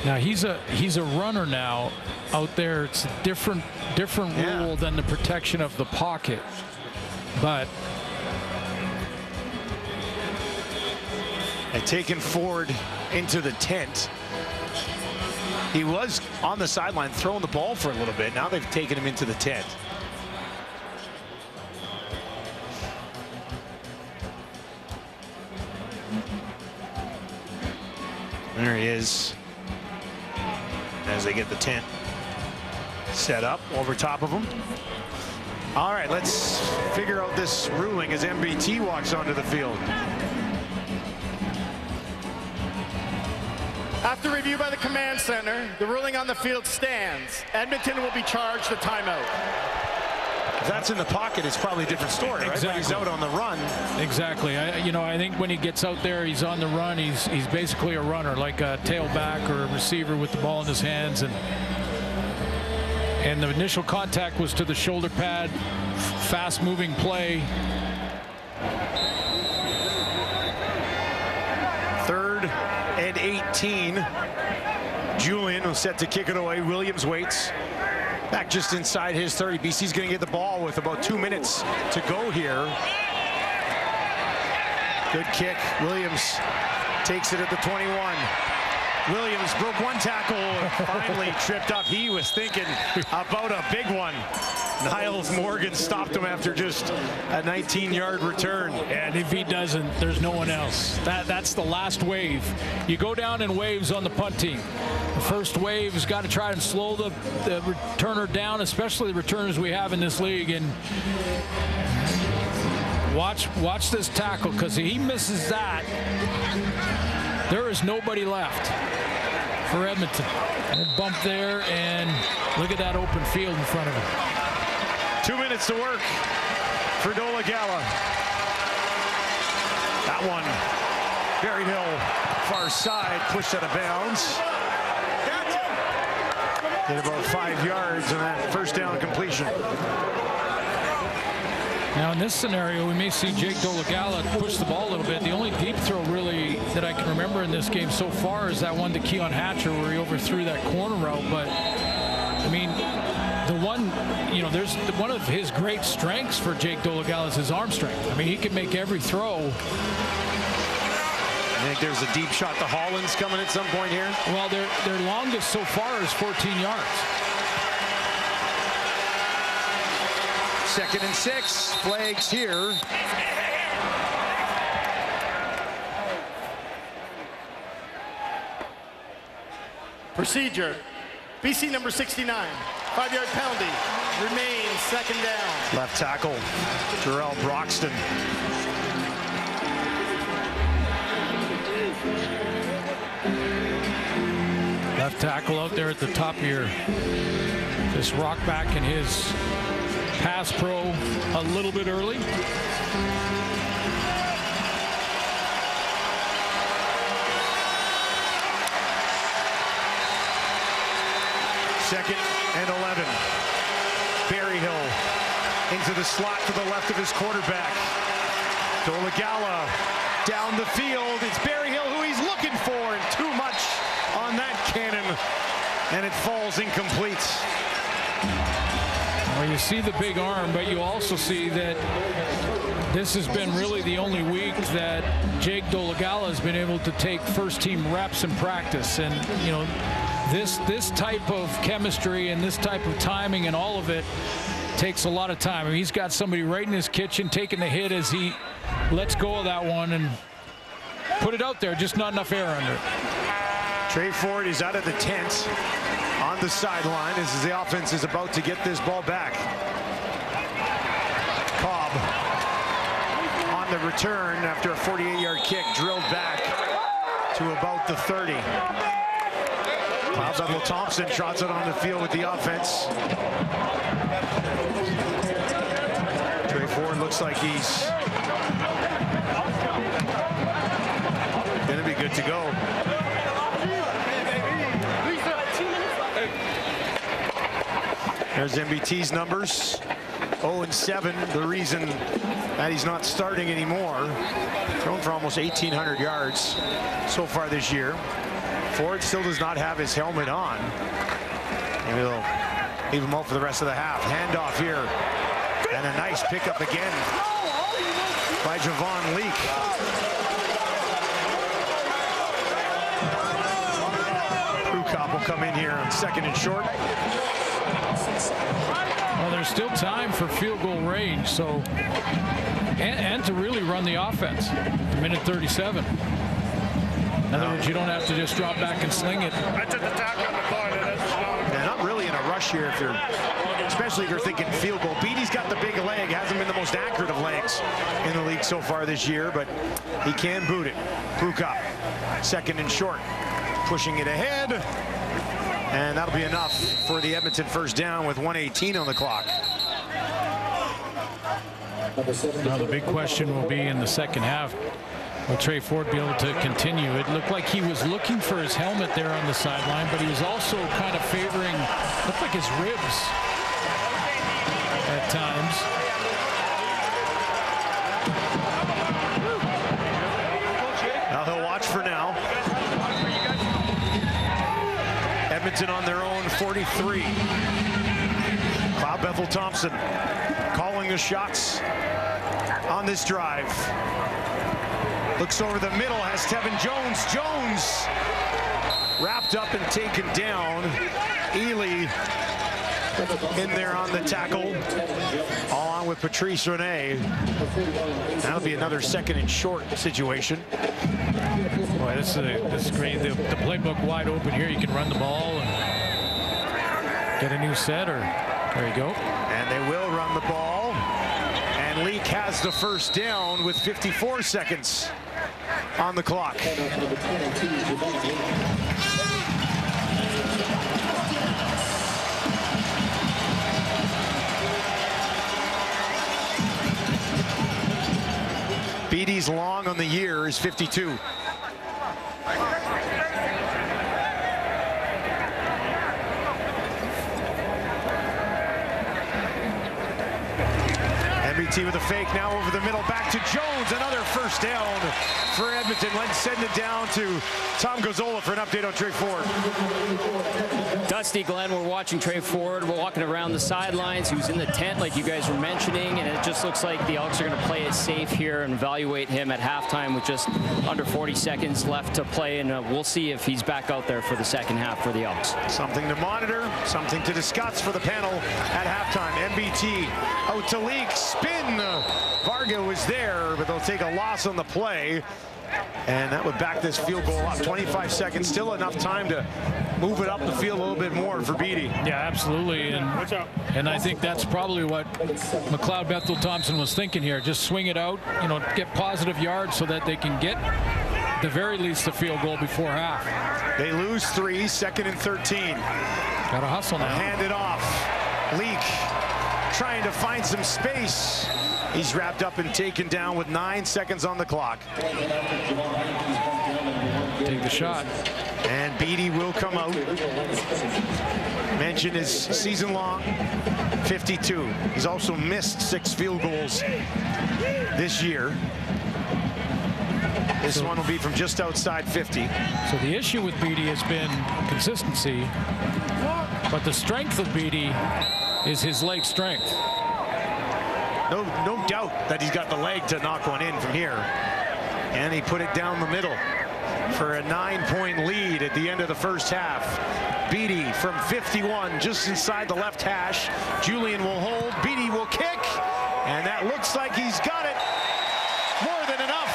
Now he's a runner now out there. It's a different rule than the protection of the pocket, but
and taking Ford into the tent. He was on the sideline throwing the ball for a little bit. Now they've taken him into the tent. There he is as they get the tent set up over top of him. All right, let's figure out this ruling as MBT walks onto the field.
After review by the command center, the ruling on the field stands. Edmonton will be charged a timeout.
If that's in the pocket, it's probably a different story, right?
Exactly.
But he's out on the run.
Exactly. I think when he gets out there, he's on the run. He's basically a runner, like a tailback or a receiver with the ball in his hands. And the initial contact was to the shoulder pad. Fast-moving play.
3rd and 18. Julian set to kick it away. Williams waits. Back just inside his 30. BC's going to get the ball with about 2 minutes to go here. Good kick. Williams takes it at the 21. Williams broke one tackle and finally tripped up. He was thinking about a big one. Niles Morgan stopped him after just a 19-yard return.
And if he doesn't, there's no one else. That's the last wave. You go down in waves on the punt team. The first wave has got to try and slow the returner down, especially the returners we have in this league. And watch this tackle, because he misses that. There is nobody left for Edmonton. A bump there, and look at that open field in front of him.
2 minutes to work for Dolagala. That one, Berryhill, far side, pushed out of bounds. Did about 5 yards on that first down completion.
Now in this scenario, we may see Jake Dolagala push the ball a little bit. The only deep throw really that I can remember in this game so far is that one to Keon Hatcher where he overthrew that corner route. But I mean, the one, you know, there's one of his great strengths for Jake Dolagala is his arm strength. I mean, he can make every throw.
I think there's a deep shot to Hollins coming at some point here.
Well, their longest so far is 14 yards.
2nd and 6, flags here.
Procedure. BC number 69. 5-yard penalty. Remains 2nd down.
Left tackle, Jarrell Broxton.
Left tackle out there at the top here. Just rock back in his pass pro a little bit early.
Second and 11. Berryhill into the slot to the left of his quarterback. Dolagala down the field. It's Berryhill who he's looking for, and too much on that cannon, and it falls incomplete.
Well, you see the big arm, but you also see that this has been really the only week that Jake Dolagala has been able to take first-team reps in practice. And, you know, this type of chemistry and this type of timing and all of it takes a lot of time. I mean, he's got somebody right in his kitchen taking the hit as he lets go of that one and put it out there, just not enough air under it.
Trey Ford is out of the tent on the sideline as the offense is about to get this ball back. Cobb on the return after a 48-yard kick, drilled back to about the 30. Kyle Bevel-Thompson trots it on the field with the offense. Trey Ford looks like he's going to be good to go. There's MBT's numbers, 0-7. The reason that he's not starting anymore. Thrown for almost 1,800 yards so far this year. Ford still does not have his helmet on. Maybe they'll leave him out for the rest of the half. Handoff here. And a nice pickup again by Javon Leake. Prukop will come in here on 2nd and short.
Well, there's still time for field goal range, so and to really run the offense. Minute 37. In other words, you don't have to just drop back and sling it.
I took the tackle on the corner.
Yeah, not really in a rush here, especially if you're thinking field goal. Beatty's got the big leg, hasn't been the most accurate of legs in the league so far this year, but he can boot it. Prukop, 2nd and short, pushing it ahead. And that'll be enough for the Edmonton first down with 1:18 on the clock.
Now the big question will be in the second half. Will Trey Ford be able to continue? It looked like he was looking for his helmet there on the sideline, but he was also kind of favoring, looked like his ribs at times.
Now he'll watch for now. Edmonton on their own 43. Cloud Bethel-Thompson calling the shots on this drive. Looks over the middle, has Tevin Jones. Jones wrapped up and taken down. Ely in there on the tackle, all on with Patrice Rene. That'll be another second and short situation.
Boy, this is great. The playbook wide open here. You can run the ball and get a new set, or there you go.
And they will run the ball. And Leak has the first down with 54 seconds on the clock. Beatty's long on the year is 52. MBT with a fake now over the middle, back to Jones. Another first down for Edmonton. Let's send it down to Tom Gazzola for an update on Trey Ford.
Dusty, Glenn, we're watching Trey Ford. We're walking around the sidelines. He was in the tent, like you guys were mentioning, and it just looks like the Elks are going to play it safe here and evaluate him at halftime with just under 40 seconds left to play, and we'll see if he's back out there for the second half for the Elks.
Something to monitor, something to discuss for the panel at halftime. MBT out to Leak, spin. Varga was there, but they'll take a loss on the play. And that would back this field goal up. 25 seconds, still enough time to move it up the field a little bit more for Beatty.
Yeah, absolutely. And I think that's probably what McLeod Bethel-Thompson was thinking here. Just swing it out, you know, get positive yards so that they can get, at the very least, the field goal before half.
They lose 3, second and 13.
Got to hustle now.
Hand it off. Leak trying to find some space. He's wrapped up and taken down with 9 seconds on the clock.
Take the shot.
And Beatty will come out. Mentioned his season-long 52. He's also missed 6 field goals this year. This one will be from just outside 50.
So the issue with Beatty has been consistency, but the strength of Beatty is his leg strength.
No doubt that he's got the leg to knock one in from here. And he put it down the middle for a 9-point lead at the end of the first half. Beatty from 51, just inside the left hash. Julian will hold. Beatty will kick. And that looks like he's got it. More than enough.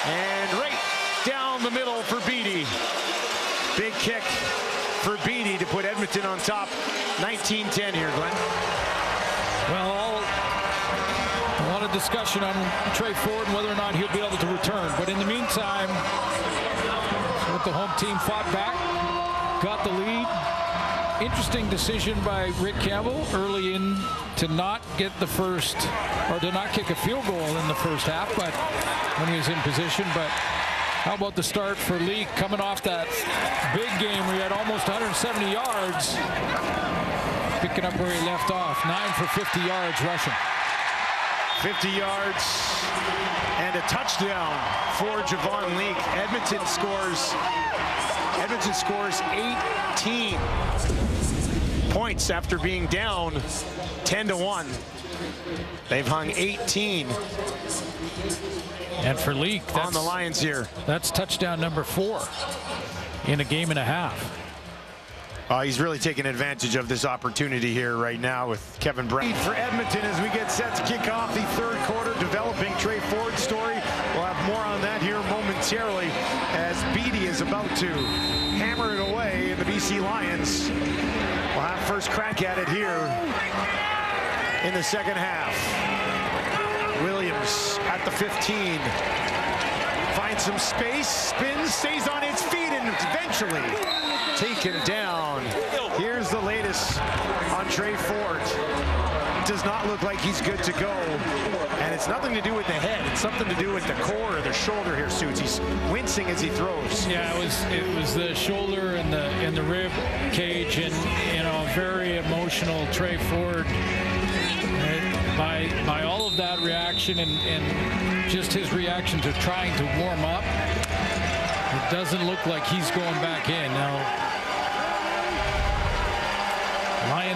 And right down the middle for Beatty. Big kick for Beatty to put Edmonton on top. 19-10 here, Glenn.
Well, a lot of discussion on Trey Ford and whether or not he'll be able to return. But in the meantime, the home team fought back, got the lead. Interesting decision by Rick Campbell early in to not get the first, or to not kick a field goal in the first half, but when he was in position. But how about the start for Leak coming off that big game where he had almost 170 yards, picking up where he left off. 9 for 50 yards rushing.
50 yards and a touchdown for Javon Leak. Edmonton scores 18 points after being down 10-1. They've hung 18.
And for Leak,
on the Lions here.
That's touchdown number 4 in a game and a half.
He's really taking advantage of this opportunity here right now with Kevin Brown. For Edmonton as we get set to kick off the third quarter, developing Trey Ford's story. We'll have more on that here momentarily as Beatty is about to hammer it away in the BC Lions. We'll have first crack at it here in the second half. Williams at the 15. Finds some space, spins, stays on its feet, and eventually taken down. Here's the latest on Trey Ford. Does not look like he's good to go. And it's nothing to do with the head. It's something to do with the core or the shoulder here, Suits. He's wincing as he throws.
Yeah, it was the shoulder and the rib cage, and you know, very emotional Trey Ford. By all of that reaction and just his reaction to trying to warm up, it doesn't look like he's going back in. Now,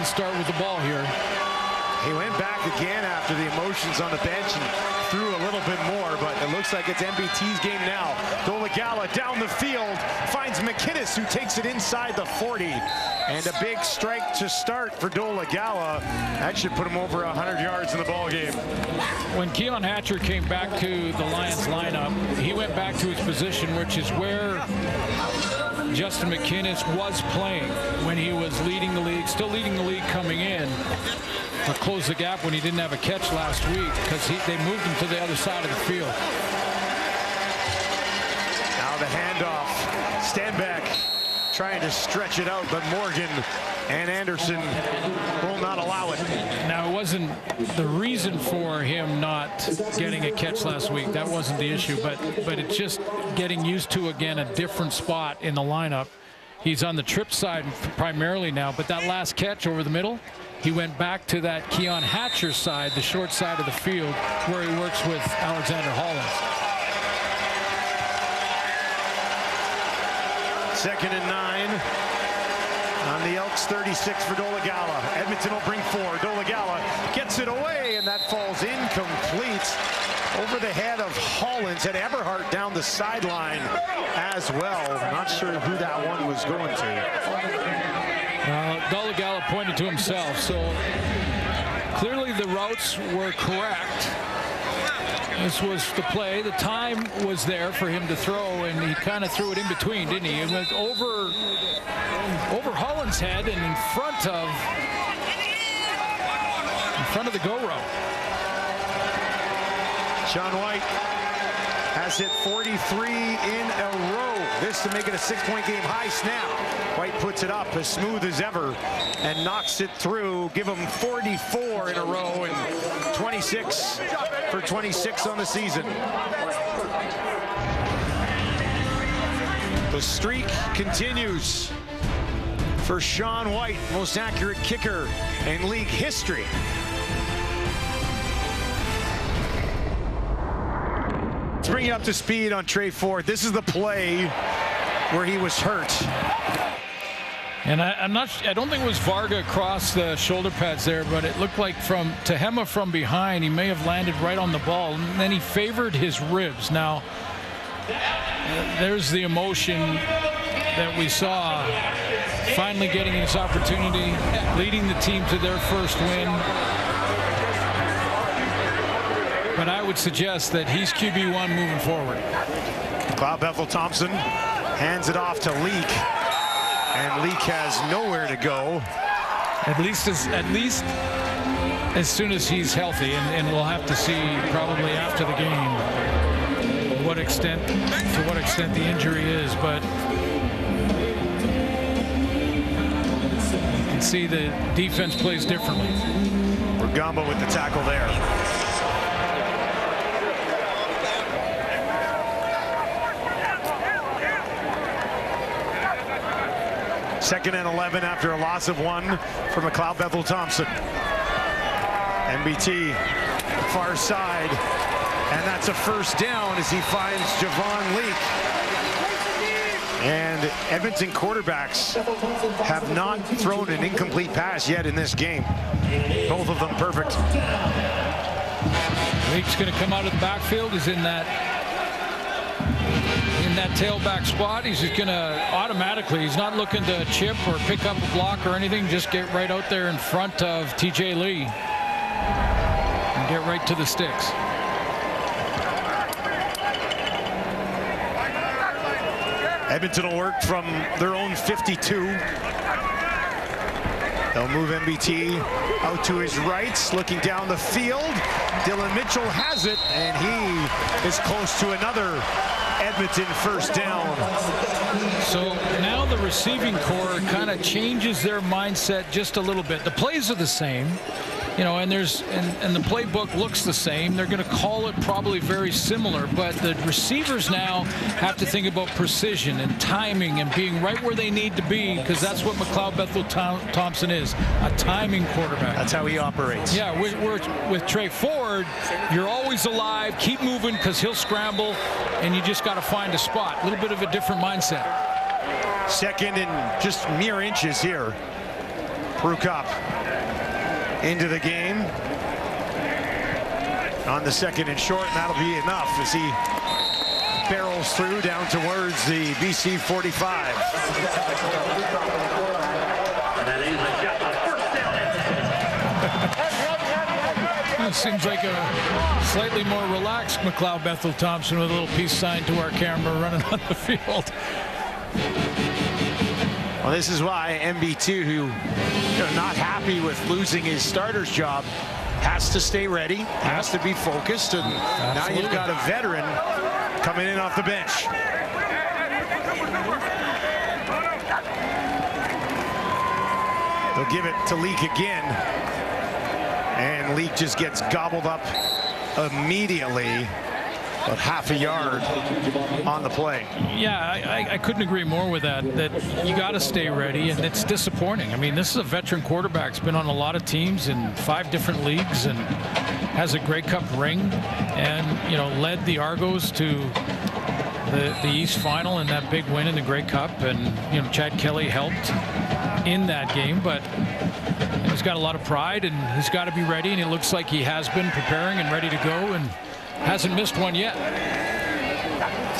didn't start with the ball here.
He went back again after the emotions on the bench and threw a little bit more, but it looks like it's MBT's game now. Dolegala down the field, finds McInnes, who takes it inside the 40. And a big strike to start for Dolegala. That should put him over 100 yards in the ball game.
When Keon Hatcher came back to the Lions lineup, he went back to his position, which is where Justin McInnes was playing when he was leading the league, still leading the league coming in, to close the gap when he didn't have a catch last week, because they moved him to the other side of the field.
Now the handoff. Stenbeck trying to stretch it out, but Morgan and Anderson will not allow it.
Now, it wasn't the reason for him not getting a catch last week. That wasn't the issue, but it's just getting used to, again, a different spot in the lineup. He's on the trip side primarily now, but that last catch over the middle, he went back to that Keon Hatcher side, the short side of the field, where he works with Alexander Hollins.
2nd and 9 on the Elks 36 for Dolegala. Edmonton will bring 4. Dolegala gets it away, and that falls incomplete over the head of Hollins. Had Eberhardt down the sideline as well. Not sure who that one was going to.
Dolegala pointed to himself, so clearly the routes were correct. This was the play. The time was there for him to throw, and he kind of threw it in between, didn't he? It went over Hollins' head and in front of the go row.
Sean White has hit 43 in a row. This to make it a 6-point game. High snap. White puts it up as smooth as ever and knocks it through. Give him 44 in a row and 26 for 26 on the season. The streak continues for Sean White, most accurate kicker in league history. Let's bring you up to speed on Tre Ford. This is the play where he was hurt.
And I don't think it was Varga across the shoulder pads there, but it looked like from Tehema from behind, he may have landed right on the ball, and then he favored his ribs. Now, there's the emotion that we saw, finally getting his opportunity, leading the team to their first win. But I would suggest that he's QB1 moving forward.
Bob Bethel-Thompson hands it off to Leak. And Leak has nowhere to go.
At least as soon as he's healthy, and we'll have to see probably after the game to what extent the injury is. But you can see the defense plays differently.
Rugamba with the tackle there. Second and 11 after a loss of 1 for McLeod Bethel-Thompson. MBT far side, and that's a first down as he finds Javon Leak. And Edmonton quarterbacks have not thrown an incomplete pass yet in this game. Both of them perfect.
Leak's going to come out of the backfield. He's in that tailback spot. He's just going to automatically, he's not looking to chip or pick up a block or anything, just get right out there in front of TJ Lee and get right to the sticks.
Edmonton will work from their own 52. They'll move MBT out to his right, looking down the field. Dylan Mitchell has it, and he is close to another Edmonton first down.
So now the receiving core kind of changes their mindset just a little bit. The plays are the same, you know, and the playbook looks the same. They're going to call it probably very similar, but the receivers now have to think about precision and timing and being right where they need to be, because that's what McLeod Bethel-Thompson is, a timing quarterback.
That's how he operates.
Yeah, with Tre Ford, you're always alive, keep moving, because he'll scramble, and you just got to find a spot. A little bit of a different mindset.
Second and just mere inches here. Prukop into the game on the second and short, and that'll be enough as he barrels through down towards the BC 45.
It seems like a slightly more relaxed McLeod Bethel Thompson with a little peace sign to our camera running on the field.
Well, this is why MB2, who not happy with losing his starter's job, has to stay ready, has to be focused, and now you've got a veteran coming in off the bench. They'll give it to Leak again, and Leak just gets gobbled up immediately. About half a yard on the play.
Yeah, I couldn't agree more with that. That you got to stay ready, and it's disappointing. I mean, this is a veteran quarterback. He's been on a lot of teams in 5 different leagues and has a Grey Cup ring, and led the Argos to the East Final in that big win in the Grey Cup. And Chad Kelly helped in that game, but he's got a lot of pride, and he's got to be ready. And it looks like he has been preparing and ready to go, and hasn't missed one yet.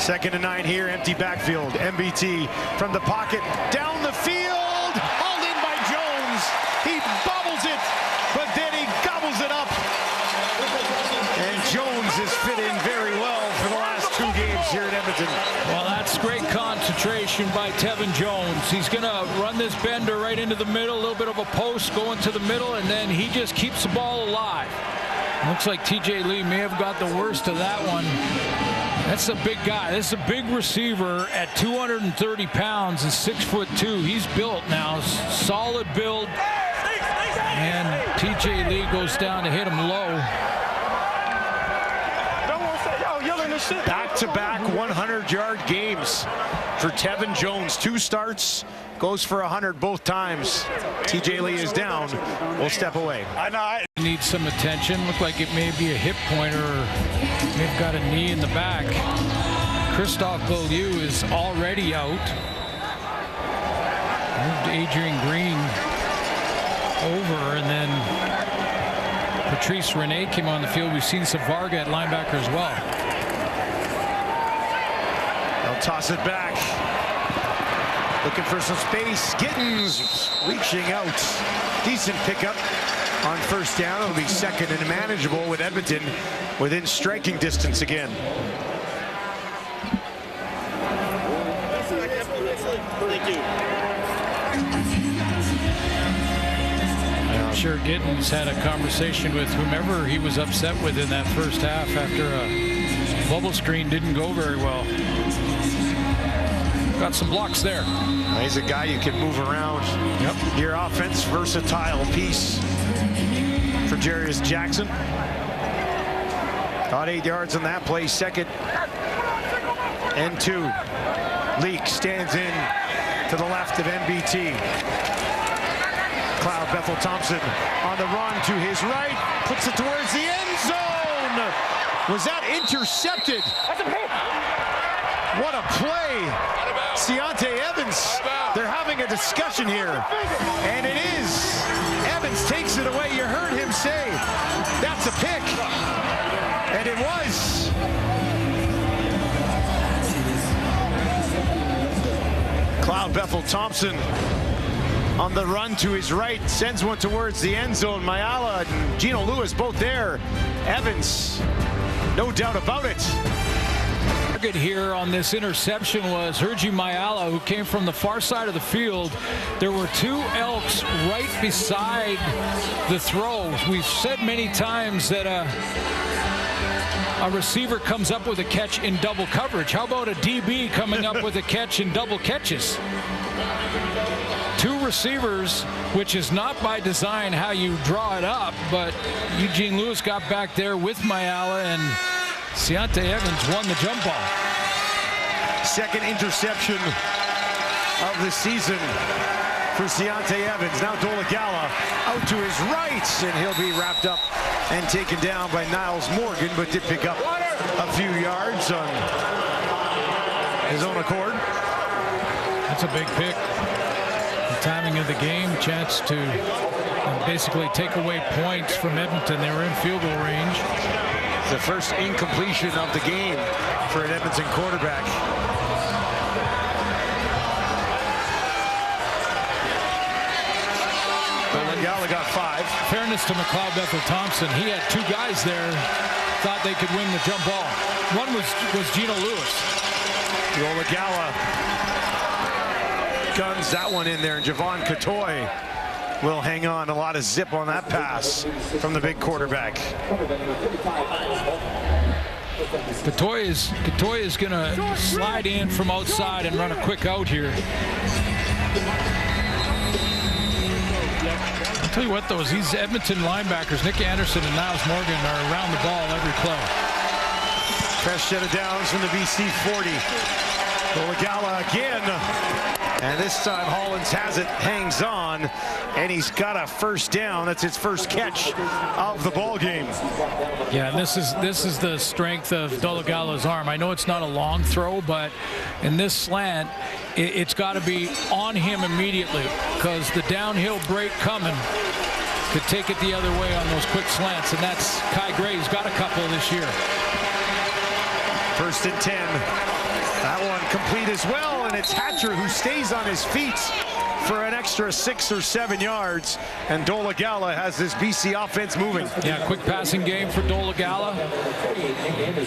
2nd and 9 here, empty backfield. MBT from the pocket, down the field, hauled in by Jones. He bobbles it, but then he gobbles it up. And Jones has fit in very well for the last 2 games here at Edmonton.
Well, that's great concentration by Tevin Jones. He's going to run this bender right into the middle, a little bit of a post going to the middle, and then he just keeps the ball alive. Looks like TJ Lee may have got the worst of that one. That's a big guy. This is a big receiver at 230 pounds and 6'2". He's built now, solid build. And TJ Lee goes down to hit him low.
Back-to-back 100-yard games for Tevin Jones. 2 starts, goes for 100 both times. TJ Lee is down. We'll step away.
Needs some attention. Look like it may be a hip pointer. May have got a knee in the back. Christophe Beaulieu is already out. Moved Adrian Green over, and then Patrice Rene came on the field. We've seen Savarga at linebacker as well.
They'll toss it back. Looking for some space. Gittins reaching out. Decent pickup on 1st down. It'll be 2nd and manageable with Edmonton within striking distance again.
I'm sure Gittins had a conversation with whomever he was upset with in that first half after a bubble screen didn't go very well. Got some blocks there.
He's a guy you can move around.
Yep.
Your offense, versatile piece for Jarius Jackson. Got 8 yards on that play. 2nd and 2. Leak stands in to the left of MBT. McLeod Bethel Thompson on the run to his right. Puts it towards the end zone. Was that intercepted? What a play. Ciante Evans, they're having a discussion here, and it is. Evans takes it away. You heard him say, that's a pick, and it was. McLeod Bethel Thompson on the run to his right, sends one towards the end zone. Mayala and Gino Lewis both there. Evans, no doubt about it.
Here on this interception was Hergy Mayala, who came from the far side of the field. There were 2 Elks right beside the throw. We've said many times that a receiver comes up with a catch in double coverage. How about a DB coming up with a catch in double catches? 2 receivers, which is not by design how you draw it up, but Eugene Lewis got back there with Mayala, and Ciante Evans won the jump ball.
2nd interception of the season for Ciante Evans. Now Dolagala out to his right, and he'll be wrapped up and taken down by Niles Morgan, but did pick up a few yards on his own accord.
That's a big pick. timing of the game, chance to basically take away points from Edmonton. They were in field goal range.
The first incompletion of the game for an Edmonton quarterback. Gala got 5.
Fairness to McLeod Bethel-Thompson, he had 2 guys there, thought they could win the jump ball. One was Gino Lewis.
Yola Gala guns that one in there, and Javon Catoy will hang on. A lot of zip on that pass from the big quarterback.
Catoy is going to slide in from outside and run a quick out here. I'll tell you what, these Edmonton linebackers, Nick Anderson and Niles Morgan, are around the ball every play.
Fresh set of downs from the BC 40. Golagala again. And this time Hollins has it, hangs on, and he's got a first down. That's his first catch of the ball game.
Yeah, and this is the strength of Dolagala's arm. I know it's not a long throw, but in this slant, it's got to be on him immediately, because the downhill break coming could take it the other way on those quick slants, and that's Kai Gray, who's got a couple this year.
1st and 10. That one complete as well, and it's Hatcher who stays on his feet for an extra 6 or 7 yards, and Dolagala has this BC offense moving.
Yeah, quick passing game for Dolagala,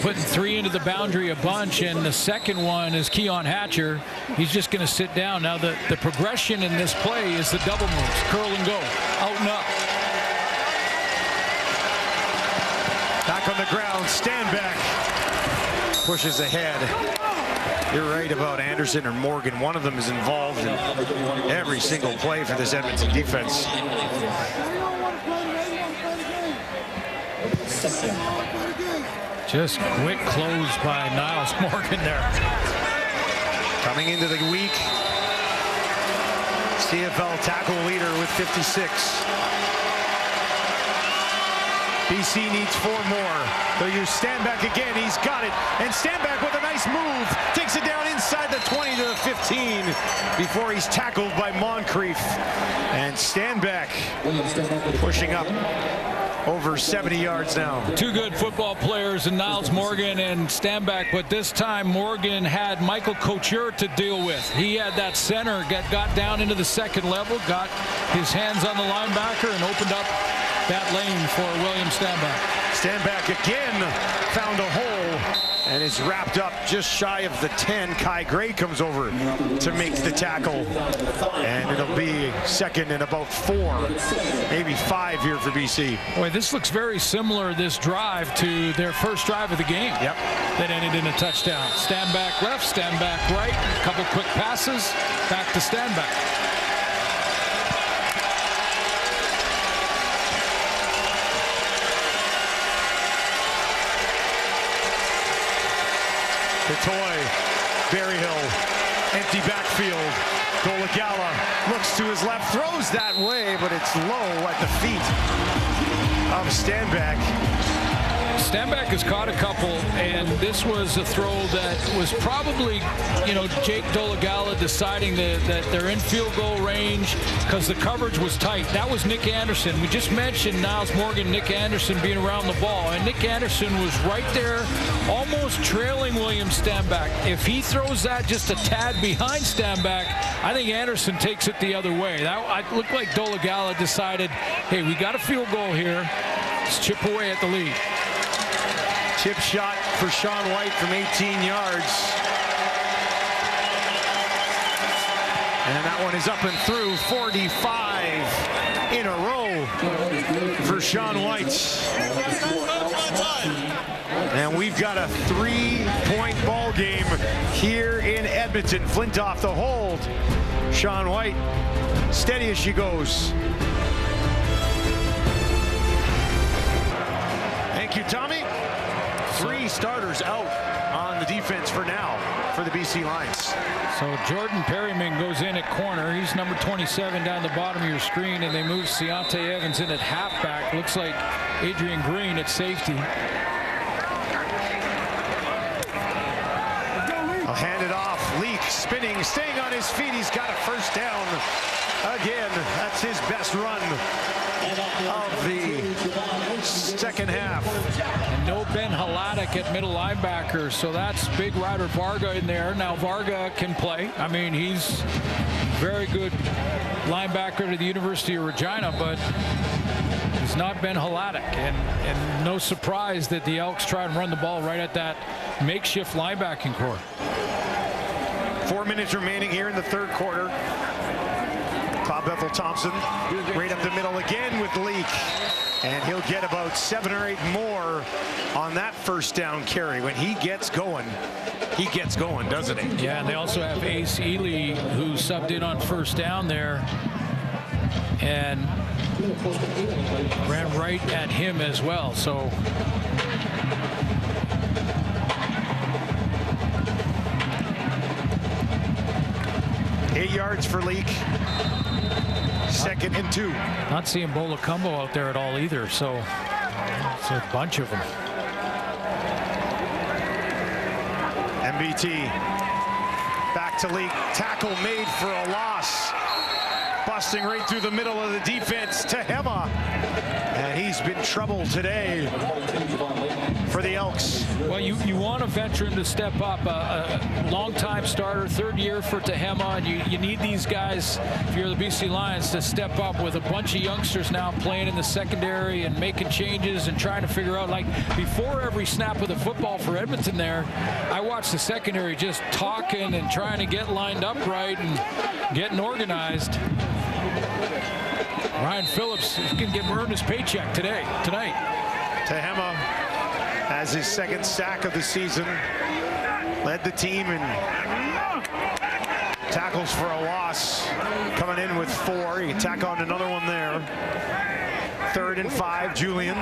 putting 3 into the boundary a bunch, and the second one is Keon Hatcher. He's just going to sit down. Now the progression in this play is the double moves, curl and go, out and up.
Back on the ground, stand back, pushes ahead. You're right about Anderson or Morgan. One of them is involved in every single play for this Edmonton defense.
Just quick close by Niles Morgan there.
Coming into the week, CFL tackle leader with 56. BC needs 4 more. They'll use Stanback again. He's got it. And Stanback with a nice move. Takes it down inside the 20 to the 15 before he's tackled by Moncrief. And Stanback pushing up over 70 yards now.
2 good football players in Niles Morgan and Stanback, but this time Morgan had Michael Couture to deal with. He had that center, got down into the second level, got his hands on the linebacker, and opened up that lane for William Stanback.
Stanback again found a hole and is wrapped up just shy of the 10. Kai Gray comes over to make the tackle, and it'll be second and about 4, maybe 5 here for BC.
Boy, this looks very similar, this drive, to their first drive of the game.
Yep.
That ended in a touchdown. Stanback left, Stanback right, a couple quick passes, back to Stanback.
Catoy, Berryhill, empty backfield. Golagala looks to his left, throws that way, but it's low at the feet of Stanback.
Stanback has caught a couple, and this was a throw that was probably, Jake Dolagala deciding that they're in field goal range because the coverage was tight. That was Nick Anderson. We just mentioned Niles Morgan, Nick Anderson being around the ball, and Nick Anderson was right there, almost trailing William Stanback. If he throws that just a tad behind Stanback, I think Anderson takes it the other way. That looked like Dolagala decided, hey, we got a field goal here. Let's chip away at the lead.
Chip shot for Sean White from 18 yards. And that one is up and through. 45 in a row for Sean White. And we've got a 3-point ball game here in Edmonton. Flintoff the hold. Sean White, steady as she goes. Thank you, Tommy. 3 starters out on the defense for now for the BC Lions.
So Jordan Perryman goes in at corner. He's number 27 down the bottom of your screen, and they move Ciante Evans in at halfback. Looks like Adrian Green at safety.
I'll hand it off. Leak spinning, staying on his feet. He's got a first down again. That's his best run of the second half.
And no Ben Haladik at middle linebacker, so that's big Ryder Varga in there. Now Varga can play. I mean, he's very good linebacker to the University of Regina, but he's not Ben Haladik. And no surprise that the Elks try and run the ball right at that makeshift linebacking core.
4 minutes remaining here in the third quarter. Cobb Ethel-Thompson right up the middle again with Leak. And he'll get about 7 or 8 more on that first down carry. When he gets going, doesn't he?
Yeah, and they also have Ace Ely, who subbed in on first down there and ran right at him as well. So
eight yards for Leak. 2nd and 2.
Not seeing Bolacumbo out there at all either, so it's a bunch of them.
MBT back to Leak. Tackle made for a loss. Busting right through the middle of the defense to Hema. And he's been trouble today for the Elks.
Well, you want a veteran to step up, a long-time starter, 3rd year for Tehema, and you need these guys, if you're the BC Lions, to step up with a bunch of youngsters now playing in the secondary and making changes and trying to figure out, like, before every snap of the football for Edmonton there, I watched the secondary just talking and trying to get lined up right and getting organized. Ryan Phillips is going to earn his paycheck tonight.
Tehema has his 2nd sack of the season. Led the team in tackles for a loss. Coming in with 4. He can tack on another one there. 3rd and 5. Julian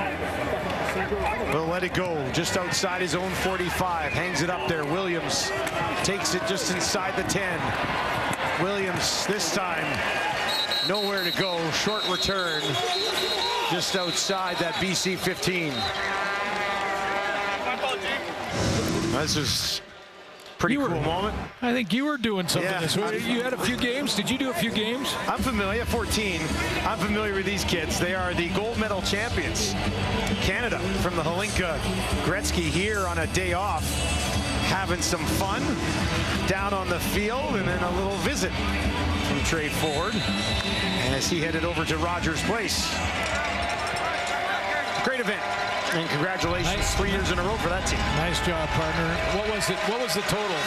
will let it go just outside his own 45. Hangs it up there. Williams takes it just inside the 10. Williams this time nowhere to go. Short return just outside that BC 15. This is pretty cool moment.
I think you were doing something this way. You had a few games. Did you do a few games?
I'm familiar. 14. I'm familiar with these kids. They are the gold medal champions. Canada from the Holinka Gretzky here on a day off, having some fun down on the field, and then a little visit from Trey Ford as he headed over to Rogers Place. Great event. And congratulations, nice. 3 years in a row for that team.
Nice job, partner. What was it? What was the total?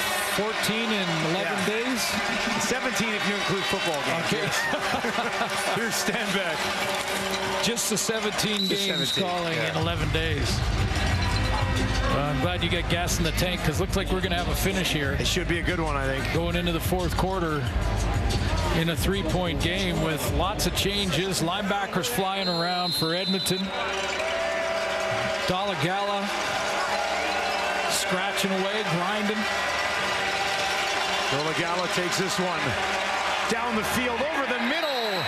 14 in 11 days? 17 if you include football games. Okay.
Here's Stanback.
Just the 17 games calling in 11 days. I'm glad you got gas in the tank, because it looks like we're going to have a finish here.
It should be a good one, I think.
Going into the 4th quarter in a 3-point game with lots of changes. Linebackers flying around for Edmonton. Dalagala scratching away, grinding.
Dalagala takes this one down the field, over the middle.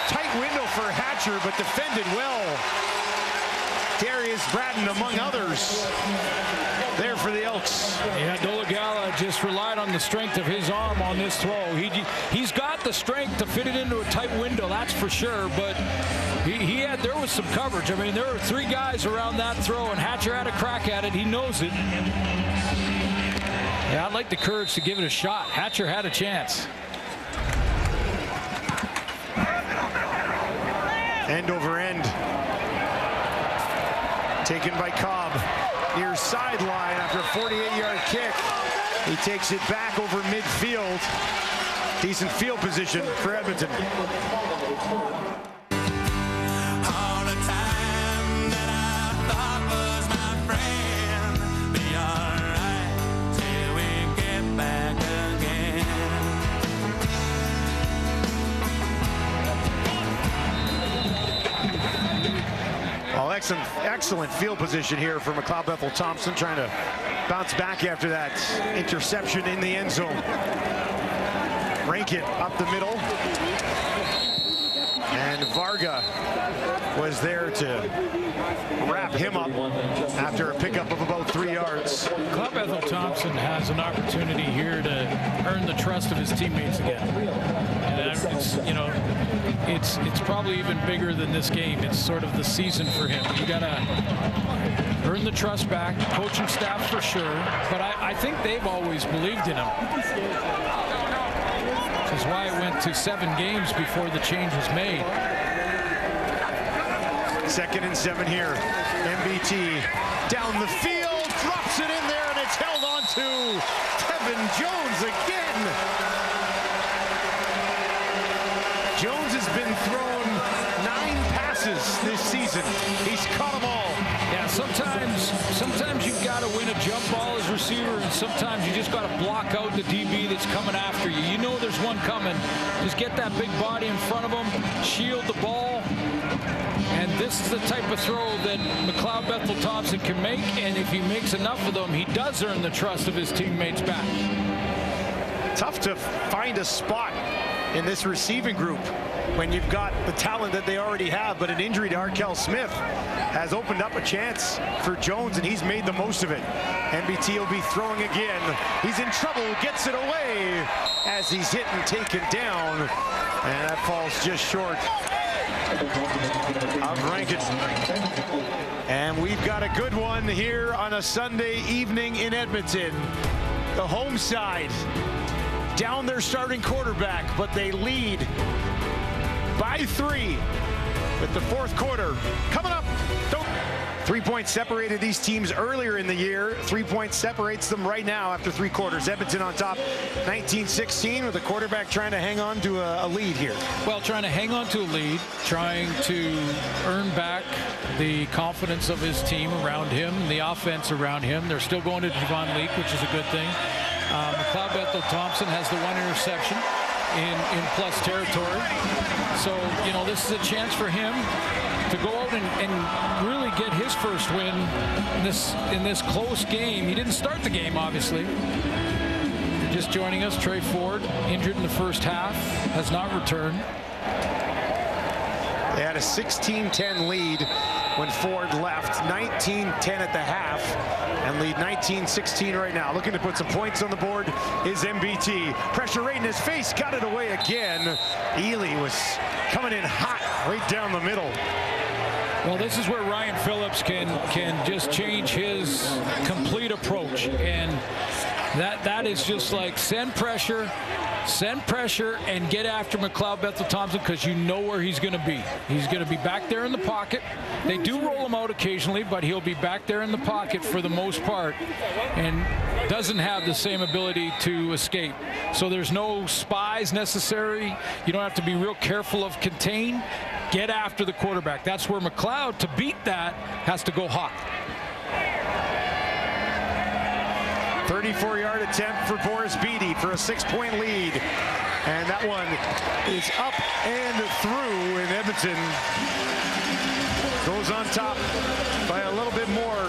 Tight window for Hatcher, but defended well. Darius Bratton among others there for the Elks.
Yeah, Dalagala just relied on the strength of his arm on this throw. He's got the strength to fit it into a tight window, that's for sure, but there was some coverage. I mean, there were 3 guys around that throw, and Hatcher had a crack at it. He knows it. Yeah, I'd like the courage to give it a shot. Hatcher had a chance.
End over end. Taken by Cobb. Near sideline after a 48-yard kick. He takes it back over midfield. Decent field position for Edmonton. Excellent field position here for McLeod Ethel-Thompson, trying to bounce back after that interception in the end zone. Rankin up the middle. And Varga was there to wrap him up after a pickup of about 3 yards.
McLeod Ethel-Thompson has an opportunity here to earn the trust of his teammates again. And it's, you know, it's probably even bigger than this game. It's sort of the season for him. You got to earn the trust back, coaching staff for sure, but I think they've always believed in him. Which is why it went to 7 games before the change was made.
2nd and 7 here. MBT down the field, drops it in there, and it's held on to Kevin Jones again. Jones has been thrown 9 passes this season. He's caught them all.
Yeah, sometimes you've got to win a jump ball as receiver, and sometimes you just got to block out the DB that's coming after you. You know there's one coming. Just get that big body in front of him, shield the ball. And this is the type of throw that McLeod Bethel-Thompson can make, and if he makes enough of them, he does earn the trust of his teammates back.
Tough to find a spot in this receiving group when you've got the talent that they already have, but an injury to Arkell Smith has opened up a chance for Jones, and he's made the most of it. MBT will be throwing again. He's in trouble, gets it away as he's hit and taken down, and that falls just short of Rankin. And we've got a good one here on a Sunday evening in Edmonton. The home side down their starting quarterback, but they lead by 3 with the 4th quarter coming up. 3 points separated these teams earlier in the year. 3 points separates them right now after 3 quarters. Edmonton on top 19-16 with the quarterback trying to hang on to a lead here.
Well, trying to hang on to a lead, trying to earn back the confidence of his team around him, the offense around him. They're still going to Javon Leak, which is a good thing. McLeod Bethel-Thompson has the 1 interception in plus territory. So, you know, this is a chance for him to go out and really get his first win in this close game. He didn't start the game, obviously. You're just joining us. Trey Ford, injured in the first half, has not returned.
They had a 16-10 lead when Ford left, 19-10 at the half, and lead 19-16 right now. Looking to put some points on the board is MBT. Pressure right in his face, got it away again. Ely was coming in hot right down the middle.
Well, this is where Ryan Phillips can just change his complete approach, and that is just like send pressure, and get after McLeod Bethel-Thompson, because you know where he's going to be. He's going to be back there in the pocket. They do roll him out occasionally, but he'll be back there in the pocket for the most part, and doesn't have the same ability to escape. So there's no spies necessary. You don't have to be real careful of contain. Get after the quarterback. That's where McLeod, to beat that, has to go hot.
34-yard attempt for Boris Beatty for a 6-point lead. And that one is up and through, and Edmonton goes on top by a little bit more.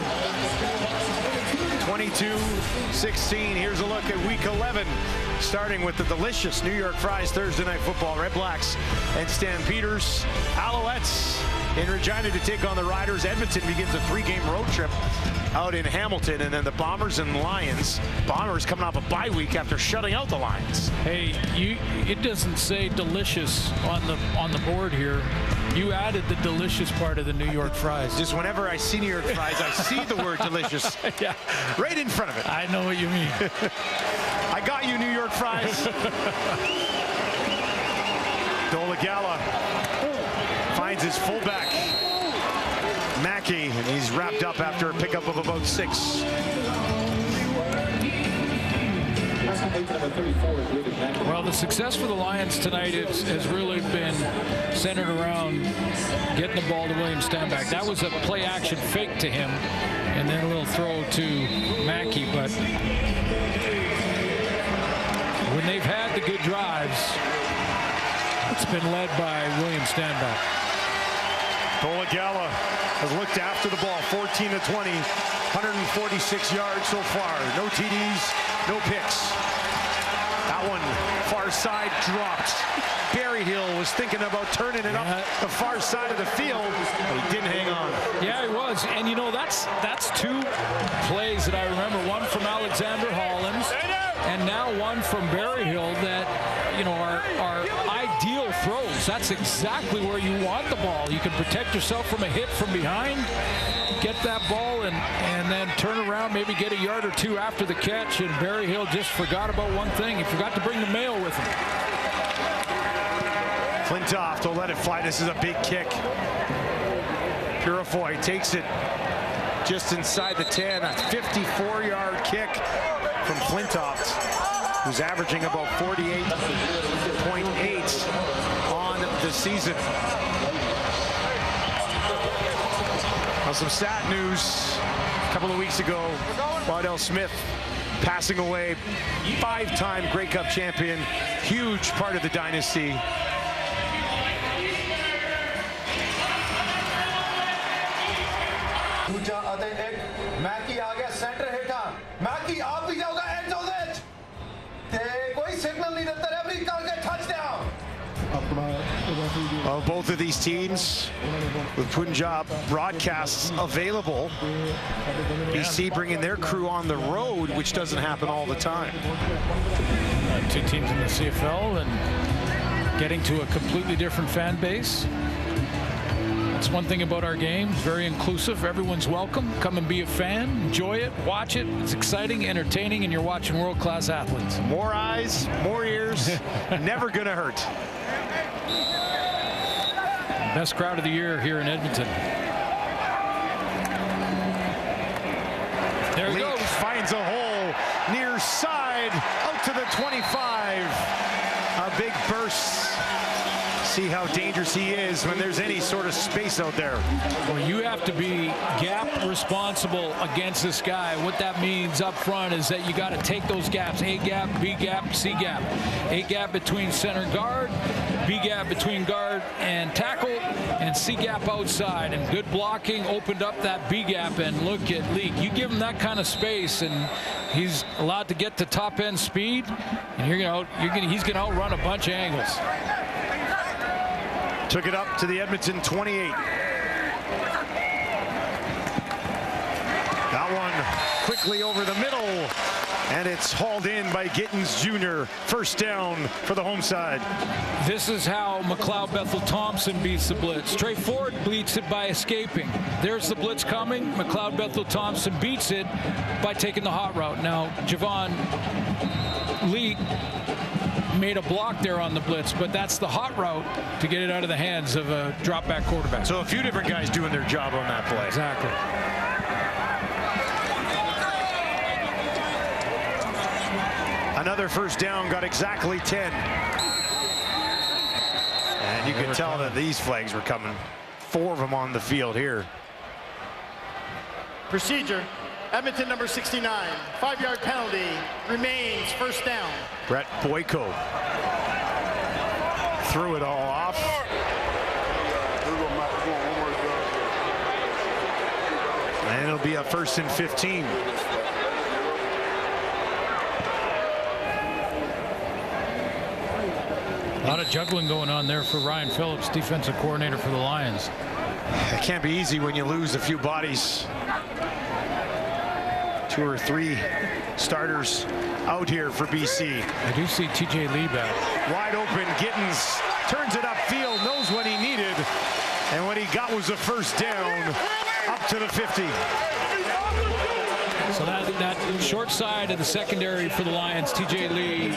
22-16. Here's a look at week 11, starting with the delicious New York Fries Thursday Night Football. Red Blacks and Stampeders. Alouettes in Regina to take on the Riders. Edmonton begins a 3-game road trip out in Hamilton, and then the Bombers and Lions. Bombers coming off a bye week after shutting out the Lions.
Hey, it doesn't say delicious on the board here. You added the delicious part of the New York Fries.
Just whenever I see New York Fries, I see the word delicious.
Yeah,
right in front of it.
I know what you mean.
I got you, New York Fries. Dolegala finds his fullback, Mackey, and he's wrapped up after a pickup of about 6.
Well, the success for the Lions tonight has really been centered around getting the ball to William Stanback. That was a play-action fake to him, and then a little throw to Mackey. But when they've had the good drives, it's been led by William Stanback.
Dolegala has looked after the ball, 14-20, 146 yards so far. No TDs, no picks. That one, far side dropped. Berryhill was thinking about turning it up the far side of the field, but he didn't hang on.
Yeah, he was. And, you know, that's 2 plays that I remember. One from Alexander Hollins, and now one from Berryhill that, you know, are close. That's exactly where you want the ball. You can protect yourself from a hit from behind, get that ball, and then turn around, maybe get a yard or two after the catch. And Barry Hill just forgot about one thing. He forgot to bring the mail with him.
Flintoff to let it fly. This is a big kick. Purifoy takes it just inside the 10. A 54-yard kick from Flintoff, who's averaging about 48.8 on the season. Now some sad news. A couple of weeks ago, Waddell Smith passing away, 5-time Grey Cup champion, huge part of the dynasty.
मैकी आ गया centre हेठा मैकी आप भी जाओगा and zone ਵਿੱਚ ਤੇ ਕੋਈ signal ਨਹੀਂ ਦਿੱਤਾ referee ਕਰਕੇ touchdown.
Both of these teams with Punjab broadcasts available. BC bringing their crew on the road, which doesn't happen all the time.
Two teams in the CFL and getting to a completely different fan base. That's one thing about our game. It's very inclusive. Everyone's welcome. Come and be a fan. Enjoy it. Watch it. It's exciting, entertaining, and you're watching world-class athletes.
More eyes, more ears. Never going to hurt.
Best crowd of the year here in Edmonton.
There he goes. Finds a hole near side, out to the 25. A big burst. See how dangerous he is when there's any sort of space out there.
Well, you have to be gap responsible against this guy. What that means up front is that you got to take those gaps: A gap, B gap, C gap. A gap between center guard, B gap between guard and tackle, and C gap outside. And good blocking opened up that B gap. And look at Leak. You give him that kind of space, and he's allowed to get to top end speed, and he's going to outrun a bunch of angles.
Took it up to the Edmonton 28. That one quickly over the middle, and it's hauled in by Gittins Jr. First down for the home side.
This is how McLeod Bethel-Thompson beats the blitz. Trey Ford beats it by escaping. There's the blitz coming. McLeod Bethel-Thompson beats it by taking the hot route. Now, Javon Lee made a block there on the blitz, but that's the hot route to get it out of the hands of a drop back quarterback.
So a few different guys doing their job on that play.
Exactly.
Another first down, got exactly 10. And you can tell that these flags were coming. 4 of them on the field here.
Procedure. Edmonton number 69, 5-yard penalty, remains first down.
Brett Boyko threw it all off. And it'll be a 1st and 15.
A lot of juggling going on there for Ryan Phillips, defensive coordinator for the Lions.
It can't be easy when you lose a few bodies. 2 or 3 starters out here for BC.
I do see TJ Lee back.
Wide open, Gittins turns it upfield, knows what he needed, and what he got was a first down up to the 50.
So that short side of the secondary for the Lions, TJ Lee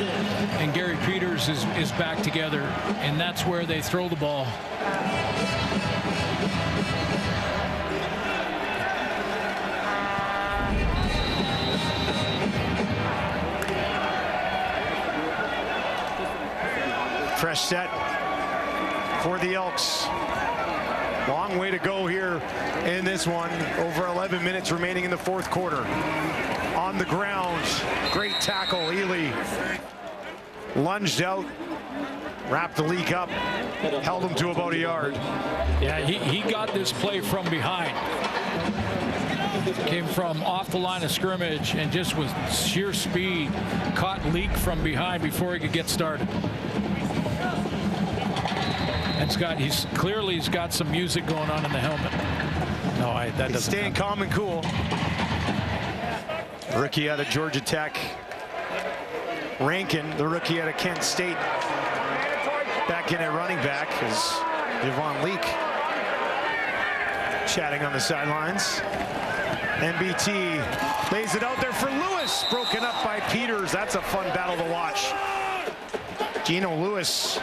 and Gary Peters is back together, and that's where they throw the ball.
Fresh set for the Elks. Long way to go here in this one. Over 11 minutes remaining in the 4th quarter. On the ground, great tackle. Ely lunged out, wrapped the leak up, held him to about a yard.
Yeah, he got this play from behind. Came from off the line of scrimmage and just with sheer speed caught Leak from behind before he could get started. And he's got some music going on in the helmet. No, that doesn't.
Staying calm and cool. Rookie out of Georgia Tech. Rankin, the rookie out of Kent State. back in at running back is Javon Leak chatting on the sidelines. MBT lays it out there for Lewis, broken up by Peters. That's a fun battle to watch. Gino Lewis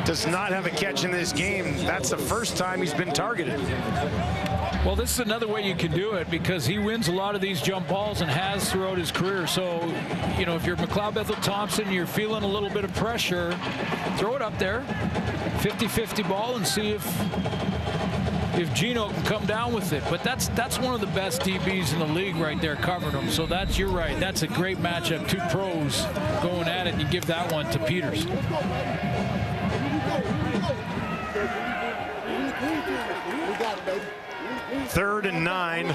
does not have a catch in this game. That's the first time he's been targeted.
Well, this is another way you can do it because he wins a lot of these jump balls and has throughout his career. So, you know, if you're McLeod Bethel-Thompson, you're feeling a little bit of pressure, throw it up there, 50-50 ball, and see if Gino can come down with it. But that's one of the best DBs in the league right there, covering him. So that's, you're right, that's a great matchup. Two pros going at it, and you give that one to Peters.
3rd and 9.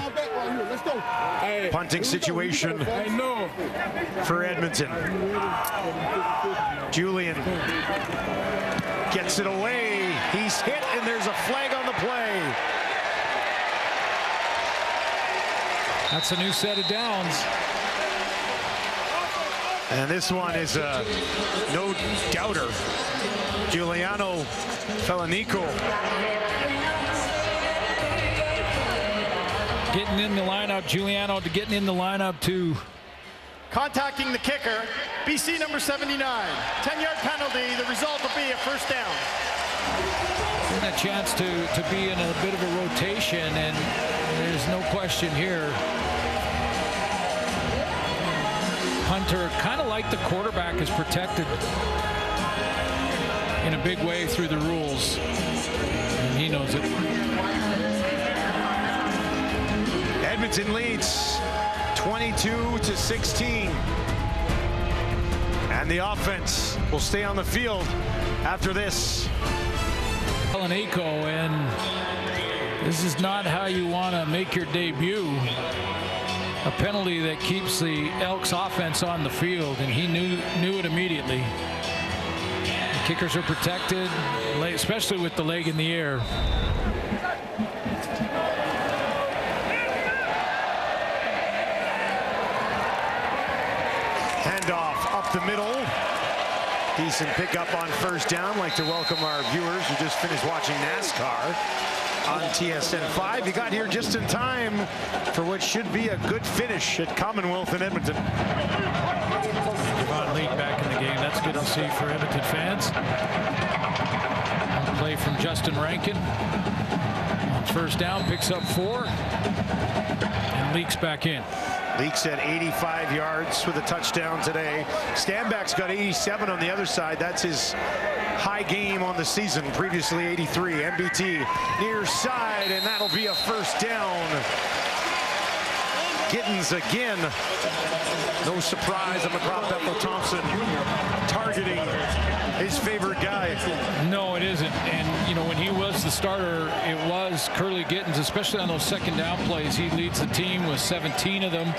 Punting situation for Edmonton. Julian gets it away. He's hit, and there's a flag on the play.
That's a new set of downs.
And this one is a no doubter. Giuliano Felanico.
Getting in the lineup, Giuliano getting in the lineup too.
Contacting the kicker, BC number 79. 10-yard penalty. The result will be a first down.
Getting a chance to be in a bit of a rotation, and there's no question here. Hunter, kind of like the quarterback, is protected in a big way through the rules, and he knows it.
Edmonton leads 22-16. And the offense will stay on the field after this.
Felanico, and this is not how you want to make your debut. A penalty that keeps the Elks offense on the field, and he knew it immediately. The kickers are protected, especially with the leg in the air.
Handoff up the middle. Decent pickup on first down. Like to welcome our viewers who just finished watching NASCAR on TSN 5. You got here just in time for what should be a good finish at Commonwealth in Edmonton.
Javon Leak back in the game. That's good to see for Edmonton fans. Play from Justin Rankin. On first down, picks up 4. And Leak's back in.
Leaks at 85 yards with a touchdown today. Stanback's got 87 on the other side. That's his high game on the season. Previously 83. MBT near side, and that'll be a first down. Gittins again. No surprise on McLeod Bethel-Thompson targeting his favorite guy.
No, it isn't. And, you know, when he was the starter, it was Curly Gittins, especially on those second down plays. He leads the team with 17 of them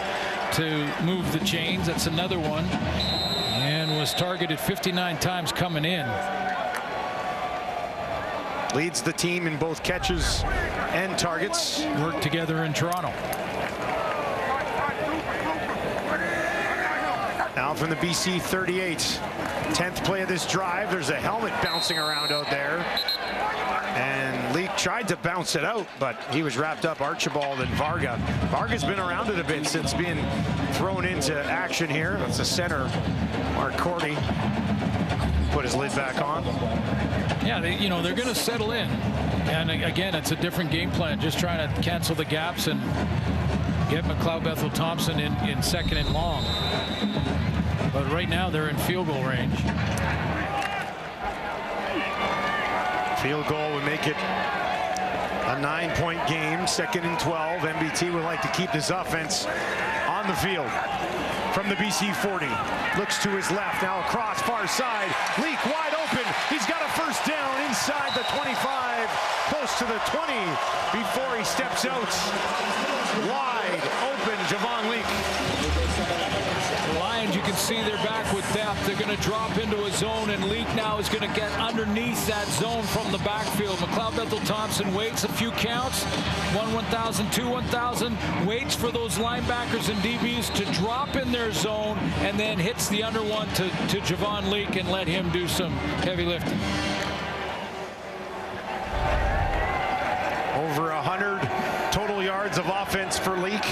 to move the chains. That's another one. And was targeted 59 times coming in.
Leads the team in both catches and targets.
Work together in Toronto.
Now from the BC 38. 10th play of this drive. There's a helmet bouncing around out there. And Leak tried to bounce it out, but he was wrapped up. Archibald and Varga. Varga's been around it a bit since being thrown into action here. That's the center, Mark Courtney. Put his lid back on.
Yeah, they're going to settle in. And again, it's a different game plan, just trying to cancel the gaps and get McLeod Bethel-Thompson in second and long. But right now they're in field goal range.
Field goal would make it a 9-point game. 2nd and 12. MBT would like to keep this offense on the field. From the BC 40. Looks to his left. Now across far side. Leak wide open. He's got a first down inside the 25. Close to the 20 before he steps out. Wide open Javon Leak.
The Lions, you can see they're back with depth. They're going to drop into a zone, and Leak now is going to get underneath that zone from the backfield. McLeod Bethel-Thompson waits a few counts. 1,000, 2, 1,000. Waits for those linebackers and DBs to drop in their zone, and then hits the under one to Javon Leak and let him do some heavy lifting.
over 100 total yards of offense for Leak,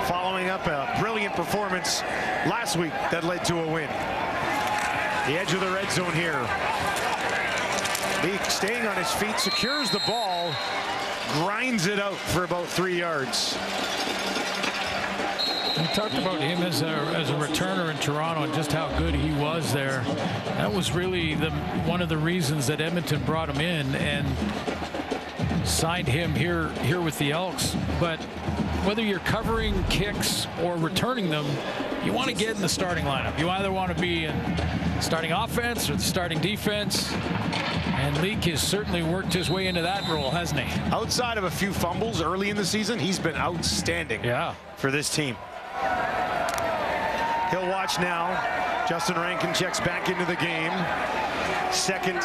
following up a brilliant performance last week that led to a win. The edge of the red zone here. Leak staying on his feet, secures the ball, grinds it out for about 3 yards.
We talked about him as a returner in Toronto and just how good he was there. That was really one of the reasons that Edmonton brought him in and signed him here with the Elks. But whether you're covering kicks or returning them, you want to get in the starting lineup. You either want to be in starting offense or the starting defense. And Leak has certainly worked his way into that role, hasn't he?
Outside of a few fumbles early in the season, he's been outstanding for this team. He'll watch now. Justin Rankin checks back into the game. 2nd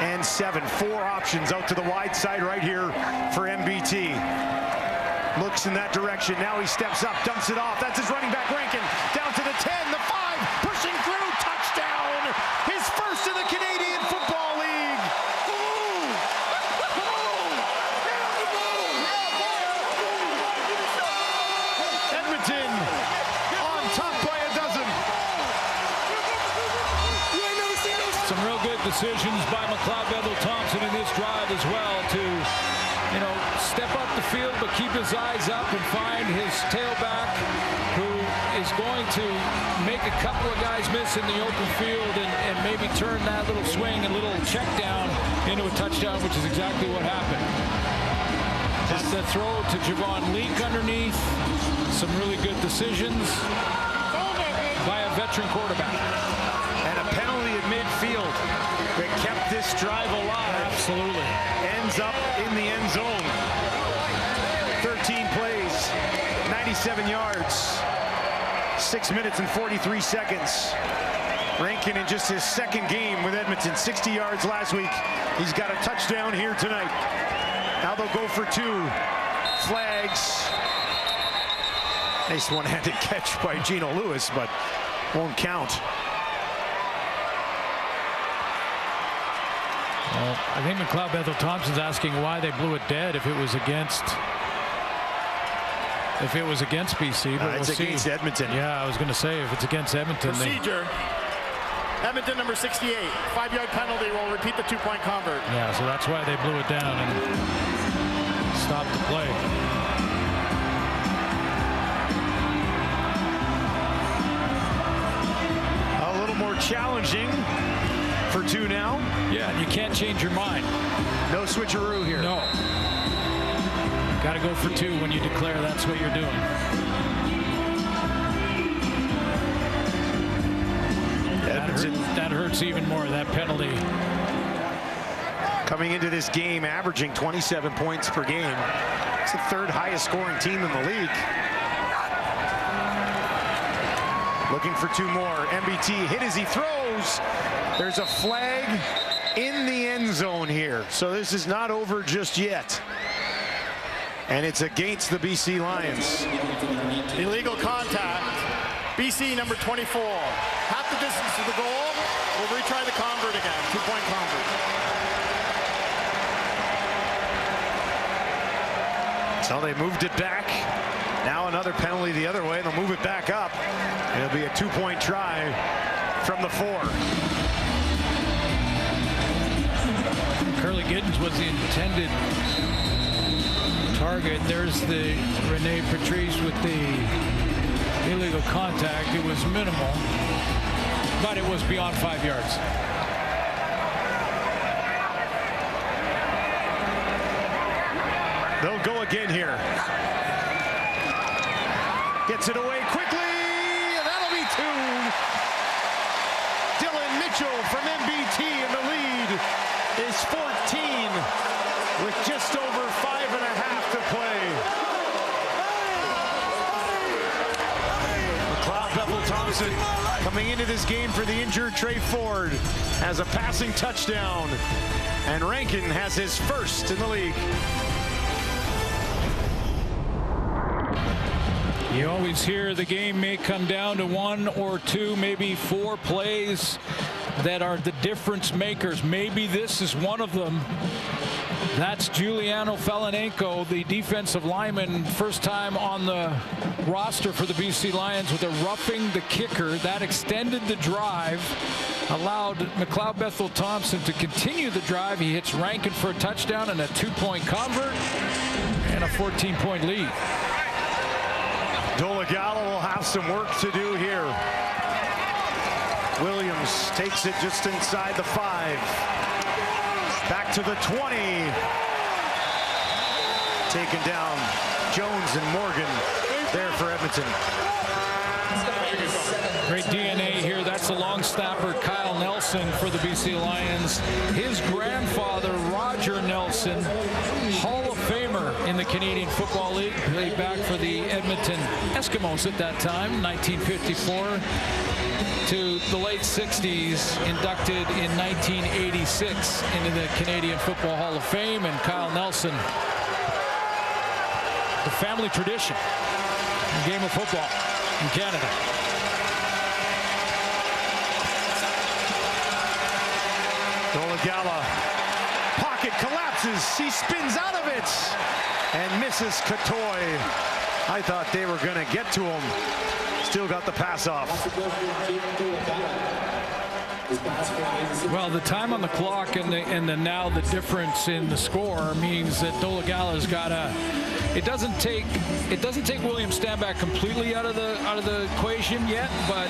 and 7. 4 options out to the wide side right here for MBT. Looks in that direction. Now he steps up, dumps it off. That's his running back, Rankin. Down to the 10, the 5, pushing through. Touchdown! His first in the Canadian Football League. Edmonton on top by a dozen.
Some real good decisions by Bethel-Thompson in this drive as well to, step up the field but keep his eyes up and find his tailback, who is going to make a couple of guys miss in the open field and maybe turn that little swing and little check down into a touchdown, which is exactly what happened. Just the throw to Javon Leak underneath. Some really good decisions by a veteran quarterback.
And a penalty at midfield that kept this drive alive.
Absolutely.
Ends up in the end zone. 13 plays, 97 yards, 6 minutes and 43 seconds. Rankin in just his 2nd game with Edmonton, 60 yards last week. He's got a touchdown here tonight. Now they'll go for 2. Flags. Nice one-handed catch by Gino Lewis, but won't count.
Well, I think McLeod Bethel-Thompson's asking why they blew it dead if it was against BC. But
it's against Edmonton.
Yeah, I was going to say if it's against Edmonton.
Procedure. Edmonton number 68. 5-yard penalty will repeat the 2-point convert.
Yeah, so that's why they blew it down and stopped the play.
A little more challenging for 2 now.
Yeah, you can't change your mind.
No switcheroo here.
No. Got to go for 2 when you declare that's what you're doing. That hurts even more, that penalty.
Coming into this game, averaging 27 points per game. It's the 3rd highest scoring team in the league. Looking for 2 more. MBT hit as he throws. There's a flag in the end zone here. So this is not over just yet. And it's against the BC Lions.
Illegal contact. BC number 24. Half the distance to the goal. We'll retry the convert again. 2-point convert.
So they moved it back. Now another penalty the other way. They'll move it back up. It'll be a 2-point try from the 4.
Curly Giddens was the intended target. There's the Rene Patrice with the illegal contact. It was minimal, but it was beyond 5 yards.
They'll go again here. Gets it away quickly, and that'll be 2. Dylan Mitchell from MBT in the lead is 14 with just over 5.5 to play. McLeod Bethel-Thompson coming into this game for the injured Trey Ford has a passing touchdown, and Rankin has his first in the league.
You always hear the game may come down to 1 or 2, maybe 4 plays that are the difference makers. Maybe this is one of them That's Giuliano Felinenko, the defensive lineman, first time on the roster for the BC Lions with a roughing the kicker. That extended the drive, allowed McLeod Bethel Thompson to continue the drive. He hits Rankin for a touchdown and a 2-point convert and a 14-point lead.
Dolegala will have some work to do here. Williams takes it just inside the 5. Back to the 20. Taken down. Jones and Morgan there for Edmonton.
Great DNA here. That's the long snapper Kyle Nelson for the BC Lions. His grandfather, Roger Nelson, Hall of Famer in the Canadian Football League, played back for the Edmonton Eskimos at that time, 1954 to the late 60s, inducted in 1986 into the Canadian Football Hall of Fame. And Kyle Nelson, the family tradition in the game of football in Canada.
Dolegala, pocket collapses. He spins out of it and misses Katoy. I thought they were going to get to him. Still got the pass off.
Well, the time on the clock and now the difference in the score means that Dolegala's got to. It doesn't take William Stanback completely out of the equation yet, but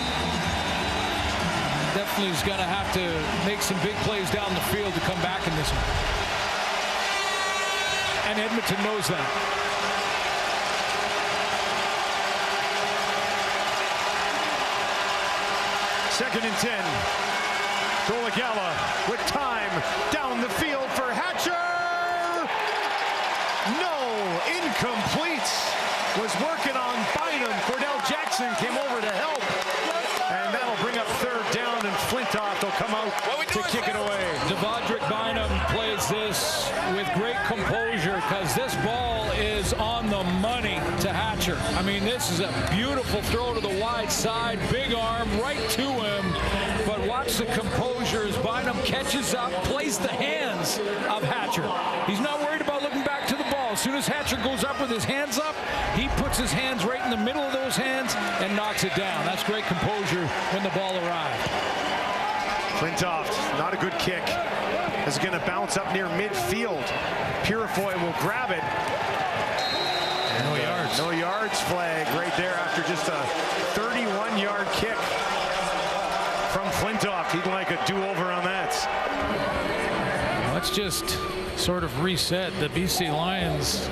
definitely is going to have to make some big plays down the field to come back in this one. And Edmonton knows that.
Second and 10. Dolegala with time down the field for Hatcher. No, incomplete. Was working on Bynum. Cordell Jackson came over to help. And that'll bring up third down, and Flintoff will come out to kick it away.
Devondrick Bynum plays this with great composure because this ball is on the money to Hatcher. I mean, this is a beautiful throw to the wide side, big arm right to him. But watch the composure as Bynum catches up, plays the hands of Hatcher. He's not worried about looking back to the ball. As soon as Hatcher goes up with his hands up, he puts his hands right in the middle of those hands and knocks it down. That's great composure when the ball arrived.
Flintoff, not a good kick. Is going to bounce up near midfield. Purifoy will grab it. And
no yards.
No yards flag right there after just a 31-yard kick from Flintoff. He'd like a do-over on that.
Let's just sort of reset. The BC Lions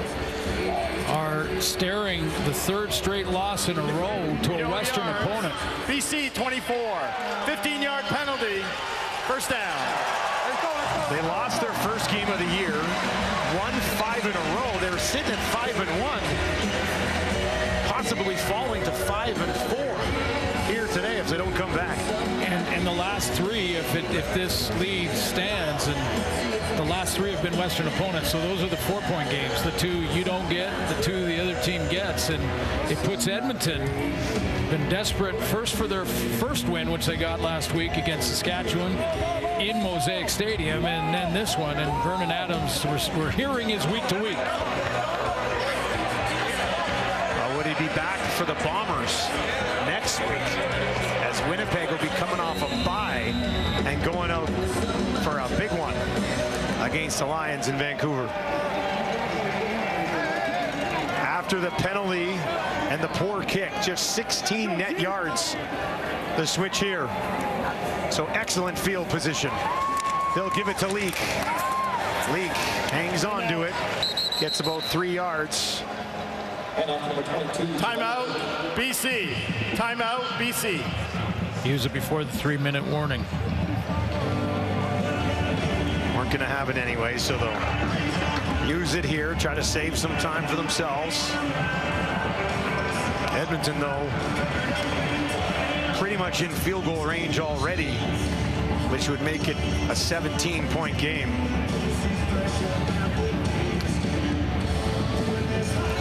are staring the third straight loss in a row to a Western opponent.
BC 24, 15-yard penalty, first down.
They lost their first game of the year, won 5 in a row. They were sitting at 5-1, possibly falling to 5-4 here today if they don't come back.
And the last 3, if this lead stands, and the last 3 have been Western opponents, so those are the 4-point games. The 2 you don't get, the 2 the other team gets, and it puts Edmonton, been desperate first for their first win, which they got last week against Saskatchewan in Mosaic Stadium, and then this one. And Vernon Adams, we're hearing is week to week.
Would he be back for the Bombers next week, as Winnipeg will be coming off a bye and going out for a big one against the Lions in Vancouver? After the penalty and the poor kick, just 16 net yards, the switch here. So excellent field position. They'll give it to Leak. Leak hangs on to it, gets about 3 yards.
Timeout, BC. Timeout, BC.
Use it before the 3-minute warning.
Weren't going to have it anyway, so they'll use it here, try to save some time for themselves. Edmonton, though, pretty much in field goal range already, which would make it a 17-point game.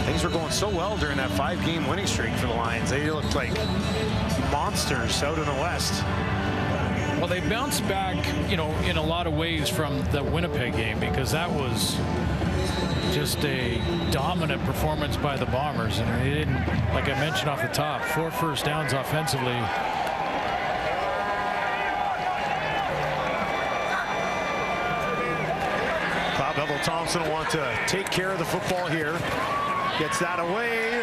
Things were going so well during that 5-game winning streak for the Lions. They looked like monsters out in the West.
Well, Well, they bounced back, you know, in a lot of ways from the Winnipeg game, because that was just a dominant performance by the Bombers, and they didn't, like I mentioned off the top, 4 first downs offensively.
Bob Bevel-Thompson will want to take care of the football here. Gets that away,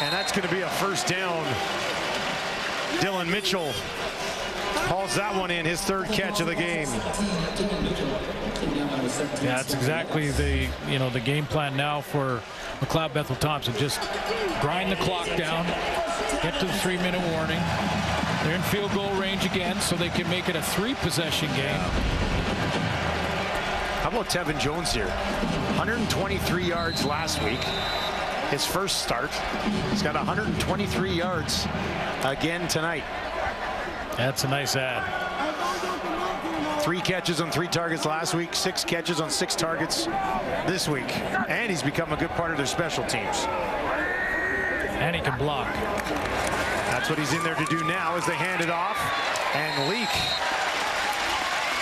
and that's going to be a first down. Dylan Mitchell hauls that one in, his 3rd catch of the game.
Yeah, that's exactly the, you know, the game plan now for McLeod Bethel-Thompson. Just grind the clock down, get to the 3-minute warning. They're in field goal range again, so they can make it a 3-possession game.
How about Tevin Jones here? 123 yards last week. His first start. He's got 123 yards again tonight.
That's a nice add.
3 catches on 3 targets last week, 6 catches on 6 targets this week. And he's become a good part of their special teams.
And he can block.
That's what he's in there to do now as they hand it off. And Leak.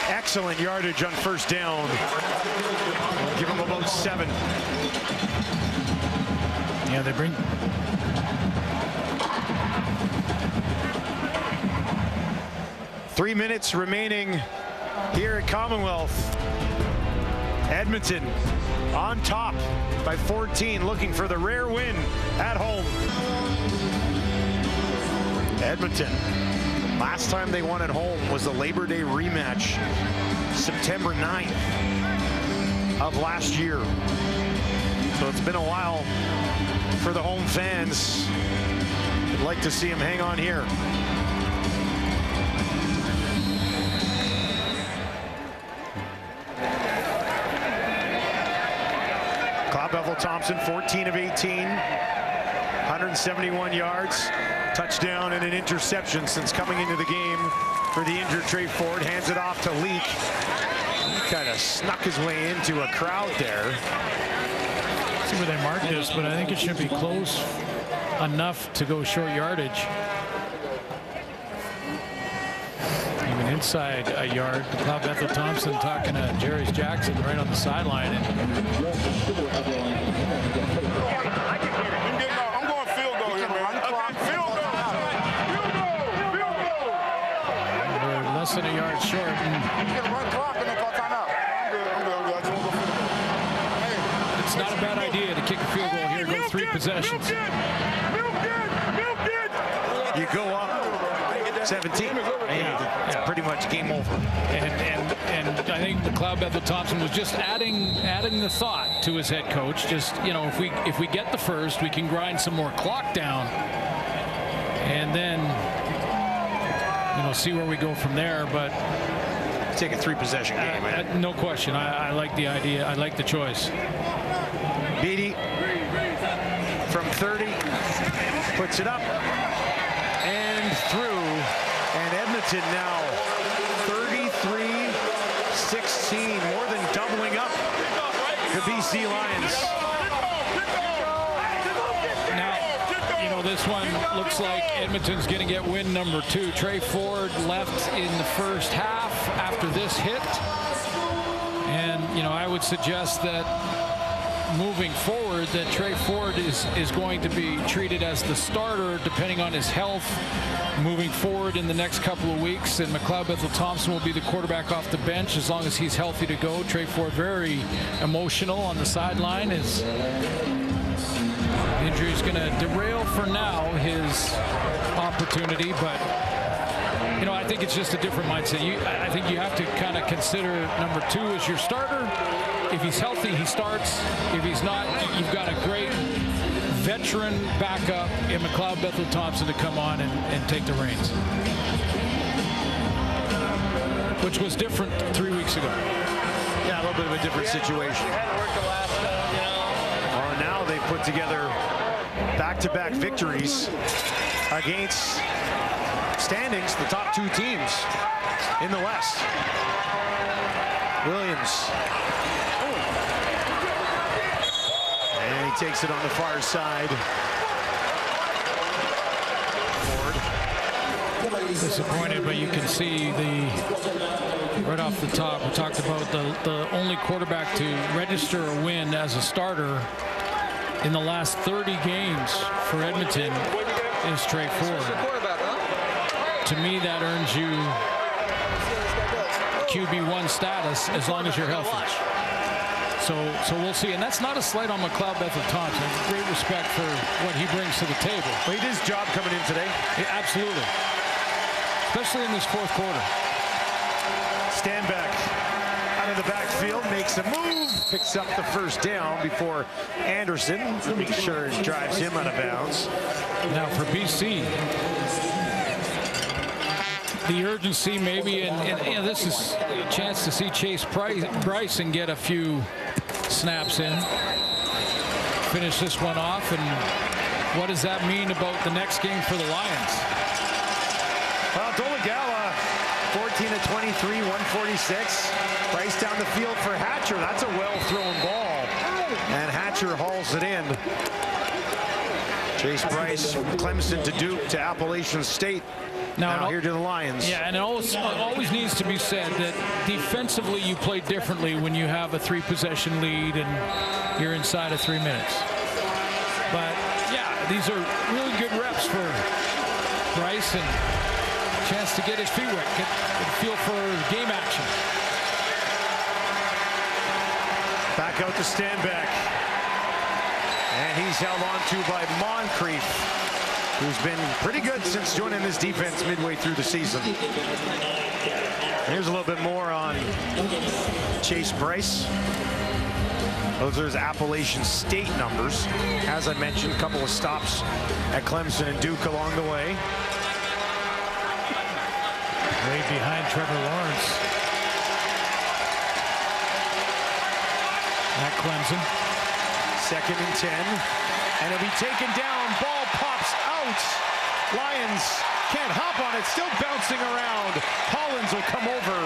Excellent yardage on first down. We'll give him about 7.
Yeah, they bring.
Three minutes remaining here at Commonwealth. Edmonton on top by 14, looking for the rare win at home. Edmonton, last time they won at home was the Labor Day rematch, September 9th of last year. So it's been a while for the home fans. I'd like to see them hang on here. Claude Bevel-Thompson, 14 of 18, 171 yards, touchdown and an interception since coming into the game for the injured Trey Ford. Hands it off to Leak. He kind of snuck his way into a crowd there.
See where they marked this, but I think it should be close enough to go short yardage. Even inside a yard. Claude Bethel-Thompson talking to Jarius Jackson right on the sideline.
I'm going field goal here, man. Field goal.
We're less than a yard short. It's not a bad idea to kick a field goal here, go 3 possessions.
You go up 17. Yeah, it's pretty much game over.
And I think McLeod Bethel-Thompson was just adding the thought to his head coach. Just, you know, if we get the first, we can grind some more clock down, and then, you know, see where we go from there. But
take a 3-possession game.
No question. I like the idea. I like the choice.
Beatty from 30 puts it up and through, and Edmonton now 33-16, more than doubling up the BC Lions.
Now, you know, this one looks like Edmonton's going to get win number 2. Trey Ford left in the first half after this hit, and, you know, I would suggest that moving forward that Trey Ford is going to be treated as the starter depending on his health moving forward in the next couple of weeks, and McLeod Bethel-Thompson will be the quarterback off the bench as long as he's healthy to go. Trey Ford very emotional on the sideline. His injury is going to derail for now his opportunity, but, you know, I think it's just a different mindset. I think you have to kind of consider number 2 as your starter. If he's healthy, he starts. If he's not, you've got a great veteran backup in McLeod Bethel-Thompson to come on and take the reins, which was different 3 weeks ago.
Yeah, a little bit of a different situation. Well, now they put together back-to-back victories against standings, the top 2 teams in the West. Williams. And he takes it on the far side. Ford.
disappointed, but you can see right off the top, we talked about the only quarterback to register a win as a starter in the last 30 games for Edmonton is Trey Ford. To me, that earns you QB1 status as long as you're healthy. So we'll see. And that's not a slight on McLeod Bethel-Thompson. Great respect for what he brings to the table.
Well, he did his job coming in today.
Yeah, absolutely. Especially in this fourth quarter.
Stanback out of the backfield, makes a move, picks up the first down before Anderson, make sure it drives him out of bounds.
Now for BC, the urgency maybe, and this is a chance to see Chase Bryson get a few snaps in, finish this one off, and what does that mean about the next game for the Lions?
Well, Dolegala, 14 of 23, 146. Bryce down the field for Hatcher. That's a well-thrown ball, and Hatcher hauls it in. Chase Bryce, Clemson to Duke to Appalachian State. Now here to the Lions.
Yeah, and it always needs to be said that defensively you play differently when you have a 3-possession lead and you're inside of 3 minutes. But yeah, these are really good reps for Bryce and a chance to get his feet wet, get a feel for game action.
Back out to Stanback. And he's held on to by Moncrief, who's been pretty good since joining this defense midway through the season. Here's a little bit more on Chase Bryce. Those are his Appalachian State numbers. As I mentioned, a couple of stops at Clemson and Duke along the way.
Way behind Trevor Lawrence at Clemson.
2nd and 10. And it'll be taken down. Ball pops out. Lions can't hop on it. Still bouncing around. Hollins will come over,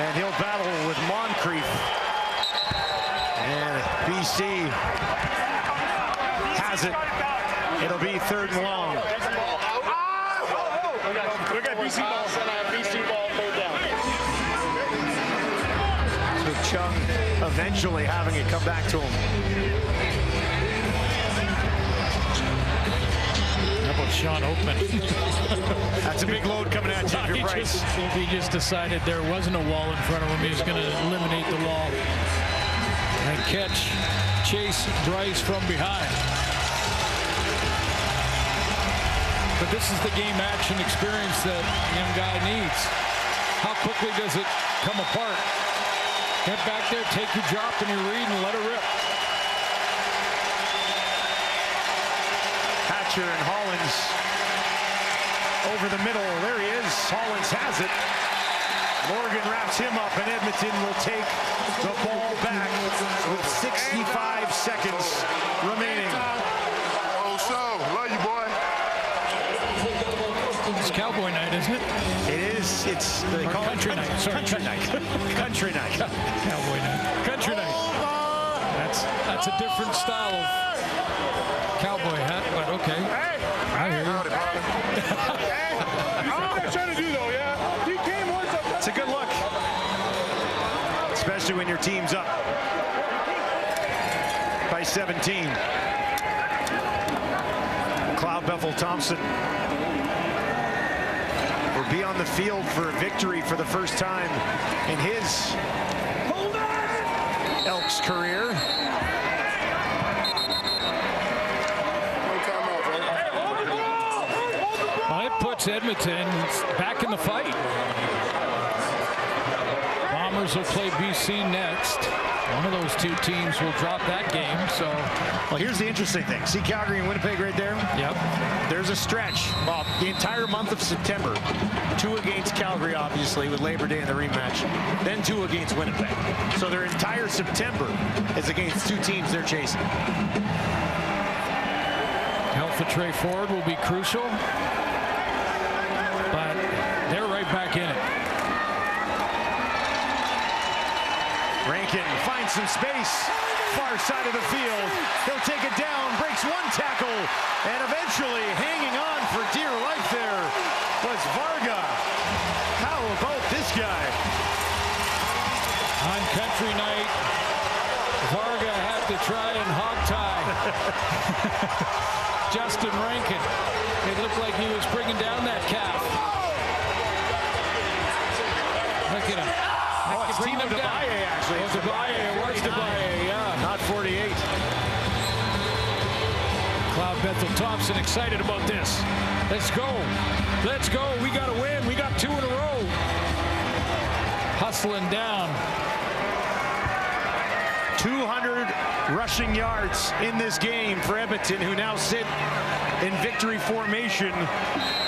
and he'll battle with Moncrief. And BC has it. It'll be 3rd and long.
We got BC ball. BC ball, 3rd down.
So Chung eventually having it come back to him.
Sean Oakman.
That's a big load coming at you if you're Bryce.
He just decided there wasn't a wall in front of him. He was going to eliminate the wall and catch Chase Bryce from behind. But this is the game action experience that young guy needs. How quickly does it come apart? Get back there, take your drop and your read, and let it rip.
Hatcher and Hollins over the middle. There he is. Hollins has it. Morgan wraps him up, and Edmonton will take the ball back with 65 seconds remaining.
Oh, so love you, boy.
It's Cowboy night, isn't it?
It is. It's they call
country
it
night. Sorry,
country night. Country night.
Cowboy night. Country night. That's a different style of cowboy hat, but okay. I hear you.
I'm not trying to do though, yeah. He came once up.
It's a good look, especially when your team's up by 17. McLeod Bethel-Thompson will be on the field for a victory for the first time in his Elks career.
Well, it puts Edmonton back in the fight. Bombers will play BC next. One of those two teams will drop that game. So,
well, here's the interesting thing. See Calgary and Winnipeg right there?
Yep.
There's a stretch. Well, the entire month of September. 2 against Calgary, obviously, with Labor Day in the rematch. Then 2 against Winnipeg. So their entire September is against 2 teams they're chasing.
Health of Trey Ford will be crucial. But they're right back in it.
Rankin finds some space, far side of the field. He'll take it down, breaks 1 tackle, and eventually hanging on for dear life there was Varga.
to try and hog tie Justin Rankin. It looked like he was bringing down that calf. Look at him.
Oh, it's Tino DeValle, actually.
Oh, DeValle. It was DeValle, yeah.
Not 48.
Cloud Bethel Thompson excited about this. Let's go. Let's go. We got to win. We got 2 in a row. Hustling down.
200 rushing yards in this game for Edmonton, who now sit in victory formation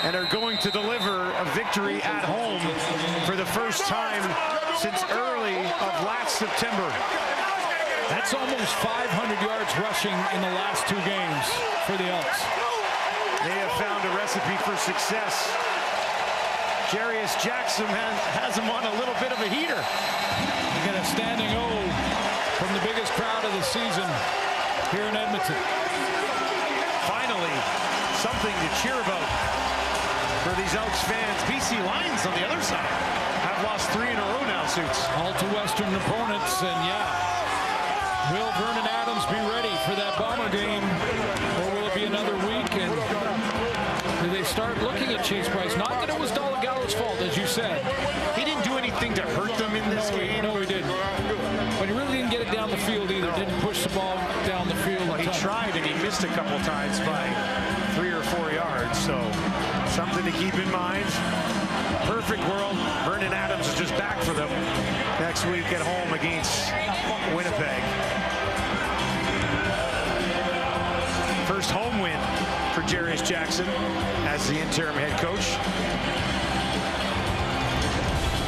and are going to deliver a victory at home for the first time since early of last September.
That's almost 500 yards rushing in the last 2 games for the Elks.
They have found a recipe for success. Jarius Jackson has him on a little bit of a heater.
You get a standing O from the biggest crowd of the season here in Edmonton.
Finally, something to cheer about for these Elks fans. BC Lions on the other side have lost 3 in a row now, Suits.
All to Western opponents, and yeah. Will Vernon Adams be ready for that Bomber game, or will it be another week? And do they start looking at Chase Price? Not that it was Gallo's fault, as you said.
He didn't do anything to hurt them in this game.
No, he didn't. But he really didn't get it down the field either. Didn't push the ball down the field.
Well, he tried and he missed a couple times by 3 or 4 yards. So something to keep in mind. Perfect world. Vernon Adams is just back for them next week at home against Winnipeg. First home win for Jarius Jackson as the interim head coach.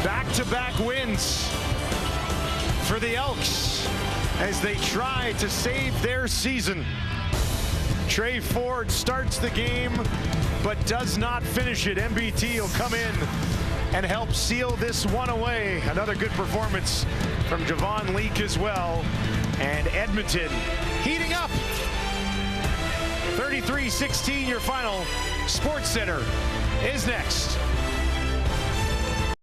Back-to-back wins for the Elks as they try to save their season. Trey Ford starts the game but does not finish it. MBT will come in and help seal this one away. Another good performance from Javon Leake as well. And Edmonton heating up. 33-16 your final. Sports Center is next.